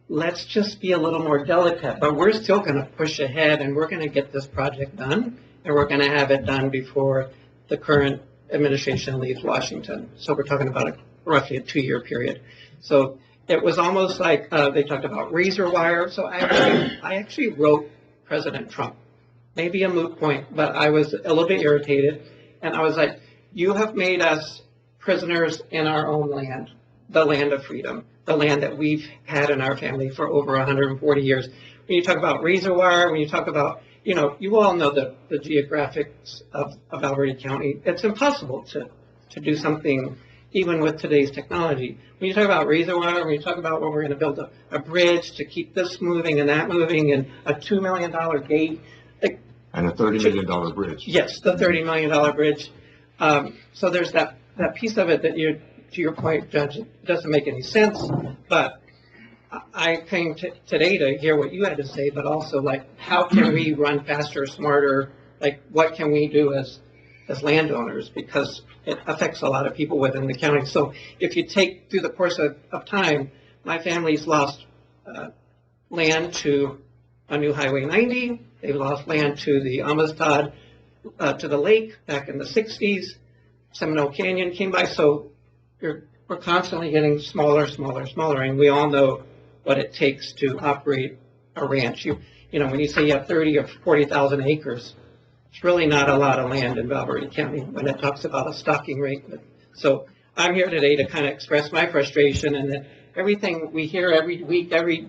let's just be a little more delicate, but we're still going to push ahead, and we're going to get this project done, and we're going to have it done before the current administration leaves Washington. So we're talking about roughly a 2-year period. So it was almost like they talked about razor wire. So I actually wrote President Trump, maybe a moot point, but I was a little bit irritated. And I was like, you have made us prisoners in our own land, the land of freedom. the land that we've had in our family for over 140 years. When you talk about razor wire, when you talk about, you all know the geographics of Alberta County. It's impossible to do something even with today's technology. When you talk about razor wire, when you talk about when we're going to build a bridge to keep this moving and that moving and a $2 million gate. And a $30 million bridge. Yes, the $30 million bridge. So there's that piece of it that to your point, Judge, it doesn't make any sense, but I came today to hear what you had to say, but also how can we run faster, smarter? What can we do as landowners? Because it affects a lot of people within the county. So if you take through the course of time, my family's lost land to a new Highway 90. They've lost land to the Amistad, to the lake back in the 60s. Seminole Canyon came by. So we're constantly getting smaller, smaller, smaller. And we all know what it takes to operate a ranch. When you say you have 30 or 40,000 acres, it's really not a lot of land in Val Verde County when it talks about a stocking rate. So I'm here today to kind of express my frustration, and that everything we hear every week, every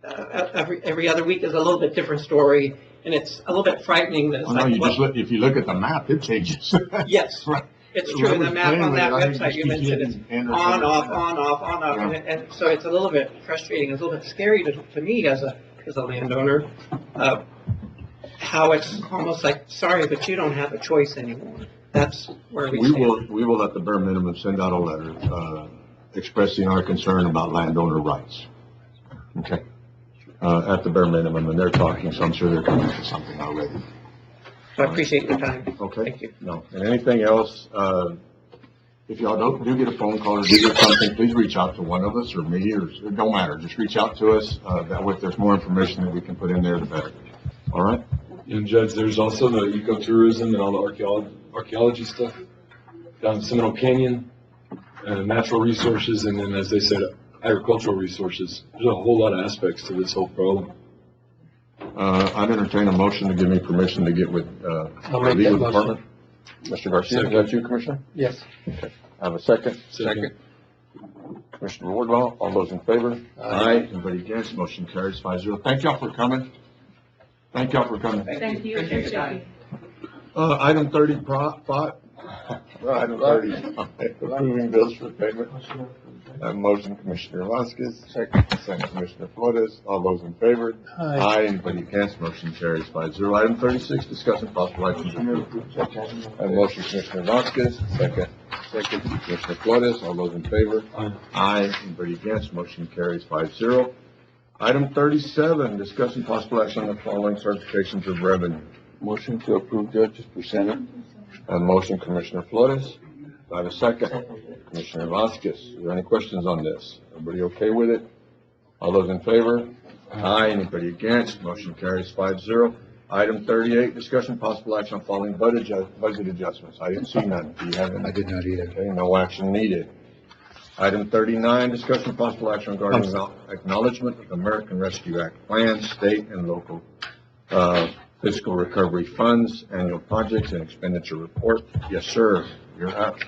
other week is a little bit different story, and it's a little bit frightening that it's if you look at the map, it changes. Yes. Right. It's true. The map on that website you mentioned is on, off, on, off, on, off. Yeah. And so it's a little bit frustrating. It's a little bit scary to me as a landowner, how it's almost like, sorry, but you don't have a choice anymore. That's where we stand. We will at the bare minimum send out a letter expressing our concern about landowner rights. Okay. At the bare minimum, and they're talking, so I'm sure they're coming to something already. I appreciate your time. Okay. Thank you. No. And anything else, if y'all do get a phone call or do get something, please reach out to one of us or me, or it don't matter. Just reach out to us. That way, if there's more information that we can put in there, the better. All right? And Judge, there's also the ecotourism and all the archaeology stuff down in Seminole Canyon, natural resources, and then, as they said, agricultural resources. There's a whole lot of aspects to this whole problem. I'd entertain a motion to give me permission to get with I'll our make legal that motion. department. Mr. Garcia, is that you, Commissioner? Yes. Okay. I have a second. Second. Commissioner Wardlaw, all those in favor? Aye. Anybody against? Motion carries 5-0. Thank y'all for coming. Thank y'all for coming. Thank you. Item 30, item 30, approving bills for payment. Motion, Commissioner Vasquez. Second, Commissioner Flores. All those in favor? Aye. Anybody against? Motion carries 5-0. Item 36, discussion possible action to approve. Motion, Commissioner Vasquez. Second, Commissioner Flores. All those in favor? Aye. Anybody against? Motion carries 5-0. Item 37, discussion possible action on the following certifications of revenue. Motion to approve, Judge, is presented. Motion, Commissioner Flores. Do I have a second? Commissioner Vasquez. Are there any questions on this? Everybody okay with it? All those in favor? Aye. Anybody against? Motion carries 5-0. Item 38, discussion possible action on following budget adjustments. I didn't see none. Do you have any? I did not either. Okay, no action needed. Item 39, discussion possible action regarding acknowledgement of American Rescue Act plans, state and local fiscal recovery funds, annual projects and expenditure report. Yes, sir. You're up.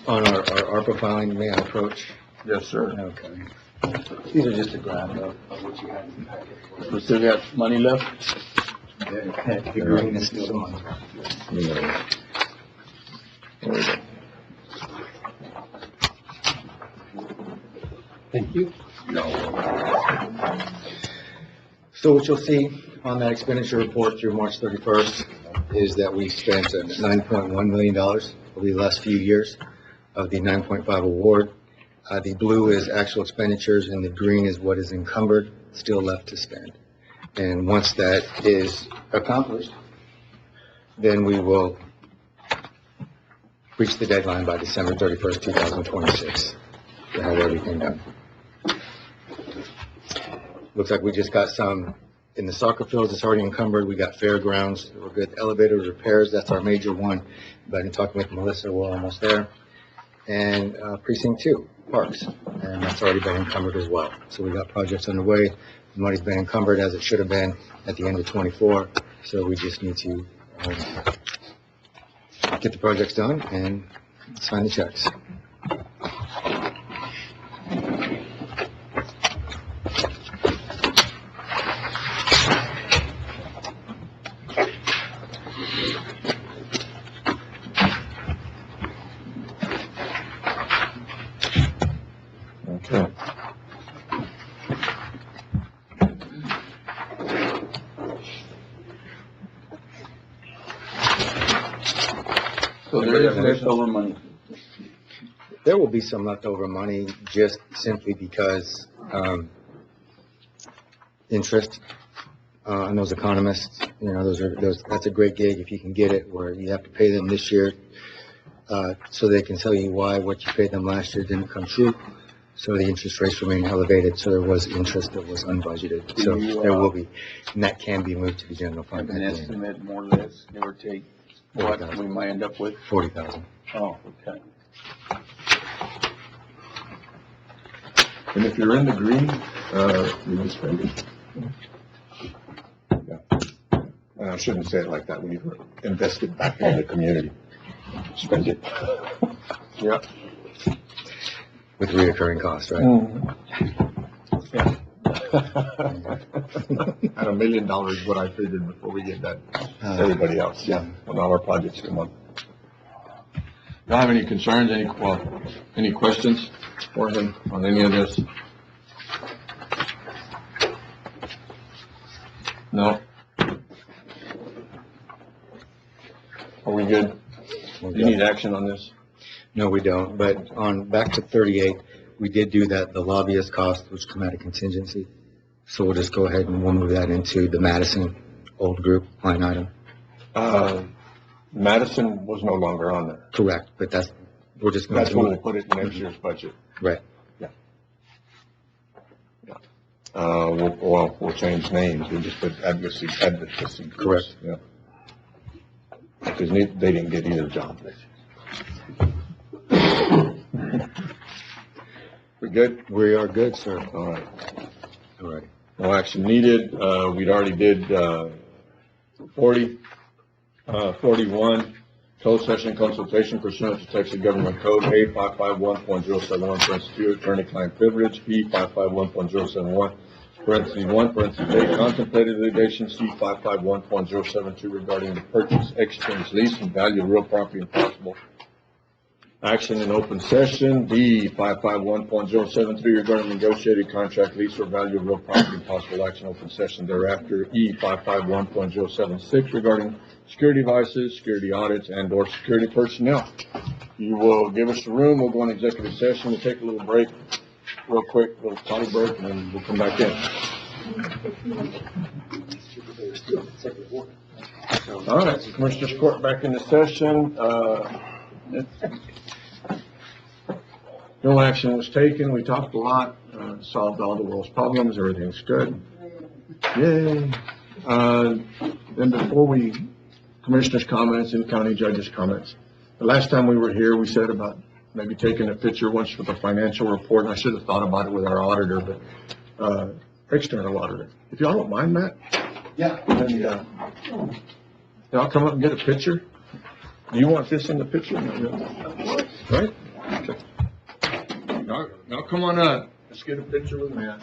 On our ARPA filing, may I approach? Yes, sir. Okay. These are just a graph of what you had in the packet. We still got money left? The green is still on. Yeah. There we go. Thank you. So what you'll see on that expenditure report through March 31st is that we spent $9.1 million over the last few years of the 9.5 award. The blue is actual expenditures and the green is what is encumbered, still left to spend. And once that is accomplished, then we will reach the deadline by December 31st, 2026 to have everything done. Looks like we just got some in the soccer fields. It's already encumbered. We got fairgrounds. We're good. Elevator repairs. That's our major one. But in talking with Melissa, we're almost there. And precinct 2, parks, and that's already been encumbered as well. So we got projects underway. The money's been encumbered as it should have been at the end of 24. So we just need to get the projects done and sign the checks. leftover money. There will be some leftover money just simply because, interest, on those economists, that's a great gig if you can get it, where you have to pay them this year, so they can tell you why what you paid them last year didn't come true. So the interest rates remain elevated, so there was interest that was unbudgeted. So there will be, and that can be moved to the general fund. An estimate, more or less, give or take, what we might end up with? 40,000. Oh, okay. And if you're in the green, you can spend it. Yeah. And I shouldn't say it like that. We invest it back in the community. Spend it. Yeah. With reoccurring costs, right? Yeah. At $1 million is what I figured before we get that. Everybody else, yeah. When all our projects come up. Y'all have any concerns, any questions for him on any of this? No? Are we good? Do you need action on this? No, we don't, but back to 38, we did do that, the lobbyist cost, which come out of contingency. So we'll just go ahead and we'll move that into the Madison old group line item. Madison was no longer on there. Correct, but we're just going to. That's when we'll put it in next year's budget. Right. Yeah. We'll change names, we'll just put advocacy. Correct. Yeah. Because they didn't get either job. We good? We are good, sir. All right. All right. No action needed. We'd already did 40, 41, closed session consultation pursuant to Texas Government Code A 551.071, parentheses 2, attorney-client privilege, B 551.071, parentheses 1, parentheses 8, contemplated litigation, C 551.072 regarding the purchase, exchange, lease, and value of real property and possible action in open session. D 551.073 regarding negotiated contract, lease, or value of real property and possible action open session thereafter. E 551.076 regarding security devices, security audits, and/or security personnel. You will give us the room. We'll go on executive session. We'll take a little break, real quick, little potty break, and then we'll come back in. All right, Commissioners Court back into session. No action was taken. We talked a lot, solved all the world's problems. Everything's good. Yay. Then before Commissioners' comments and county judges' comments. The last time we were here, we said about maybe taking a picture once for the financial report. And I should have thought about it with our auditor, but external auditor. If y'all don't mind, Matt. Yeah. Then y'all come up and get a picture. Do you want this in the picture? Right? Okay. Now come on up. Let's get a picture with Matt.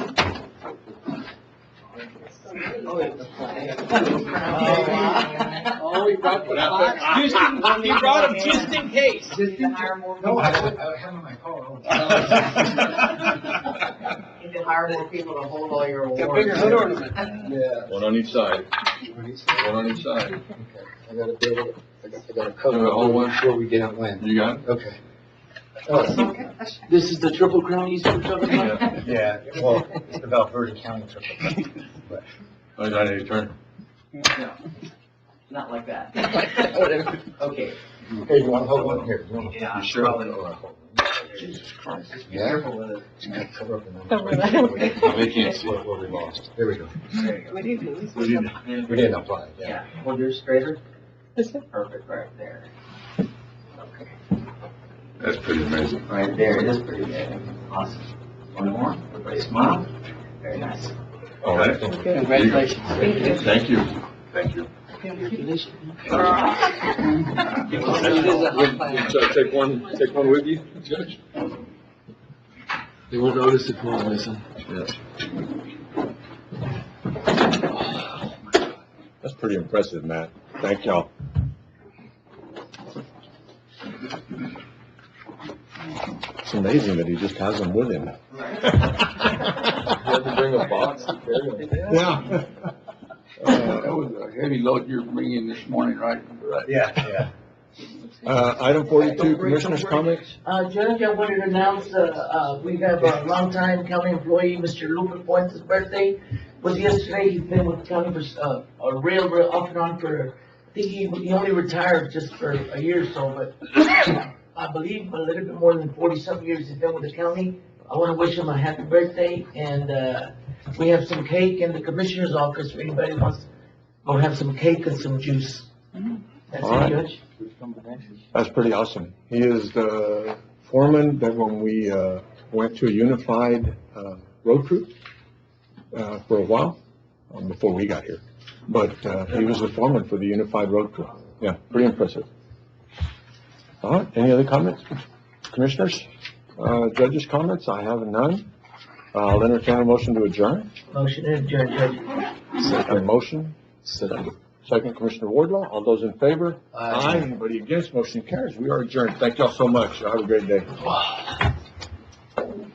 Oh, we brought the flag. You brought them just in case. Just to hire more people. I have them in my car. Need to hire more people to hold all your awards. Bigger hood ornament. Yeah. One on each side. One on each side. Okay. I gotta build it. I gotta cover it all one before we get out land. You got it? Okay. This is the Triple Crown East we're talking about? Yeah, well, it's the Valverde County Triple. But Oh, is that your turn? No, not like that. Okay. Hey, you wanna hold one here? Yeah, You sure? probably. Jesus Christ. Be careful with it. Just gotta cover up the numbers. They can't see. What we lost. There we go. There you go. We didn't apply, Yeah, hold yours straighter. Perfect, right there. Okay. That's pretty amazing. Right there, it is pretty good. Awesome. One more. Everybody smile. Very nice. All right. Congratulations. Thank you. Thank you. Congratulations. Take one with you, Judge. They won't notice if one's missing. Yes. That's pretty impressive, Matt. Thank y'all. It's amazing that he just has them with him. You have to bring a box to carry them. Yeah. That was a heavy load you're bringing this morning, right? Yeah. Item 42, Commissioners' comments? Judge, I wanted to announce, we have a longtime county employee, Mr. Lupe Fuentes' birthday was yesterday. He's been with the county for, real off and on for, I think he only retired just for a year or so, but I believe a little bit more than 40-something years he's been with the county. I want to wish him a happy birthday, and, we have some cake in the commissioner's office for anybody who wants to go have some cake and some juice. That's All right. it, Judge. That's pretty awesome. He is the foreman that when we, went to a unified, road crew, for a while, before we got here. But, he was the foreman for the unified road crew. Yeah, pretty impressive. All right, any other comments? Commissioners, judges' comments? I have none. I'll entertain a motion to adjourn. Motion to adjourn, Judge. Second motion. Second, Commissioner Wardlaw. All those in favor? Aye. Anybody against? Motion carries. We are adjourned. Thank y'all so much. Have a great day.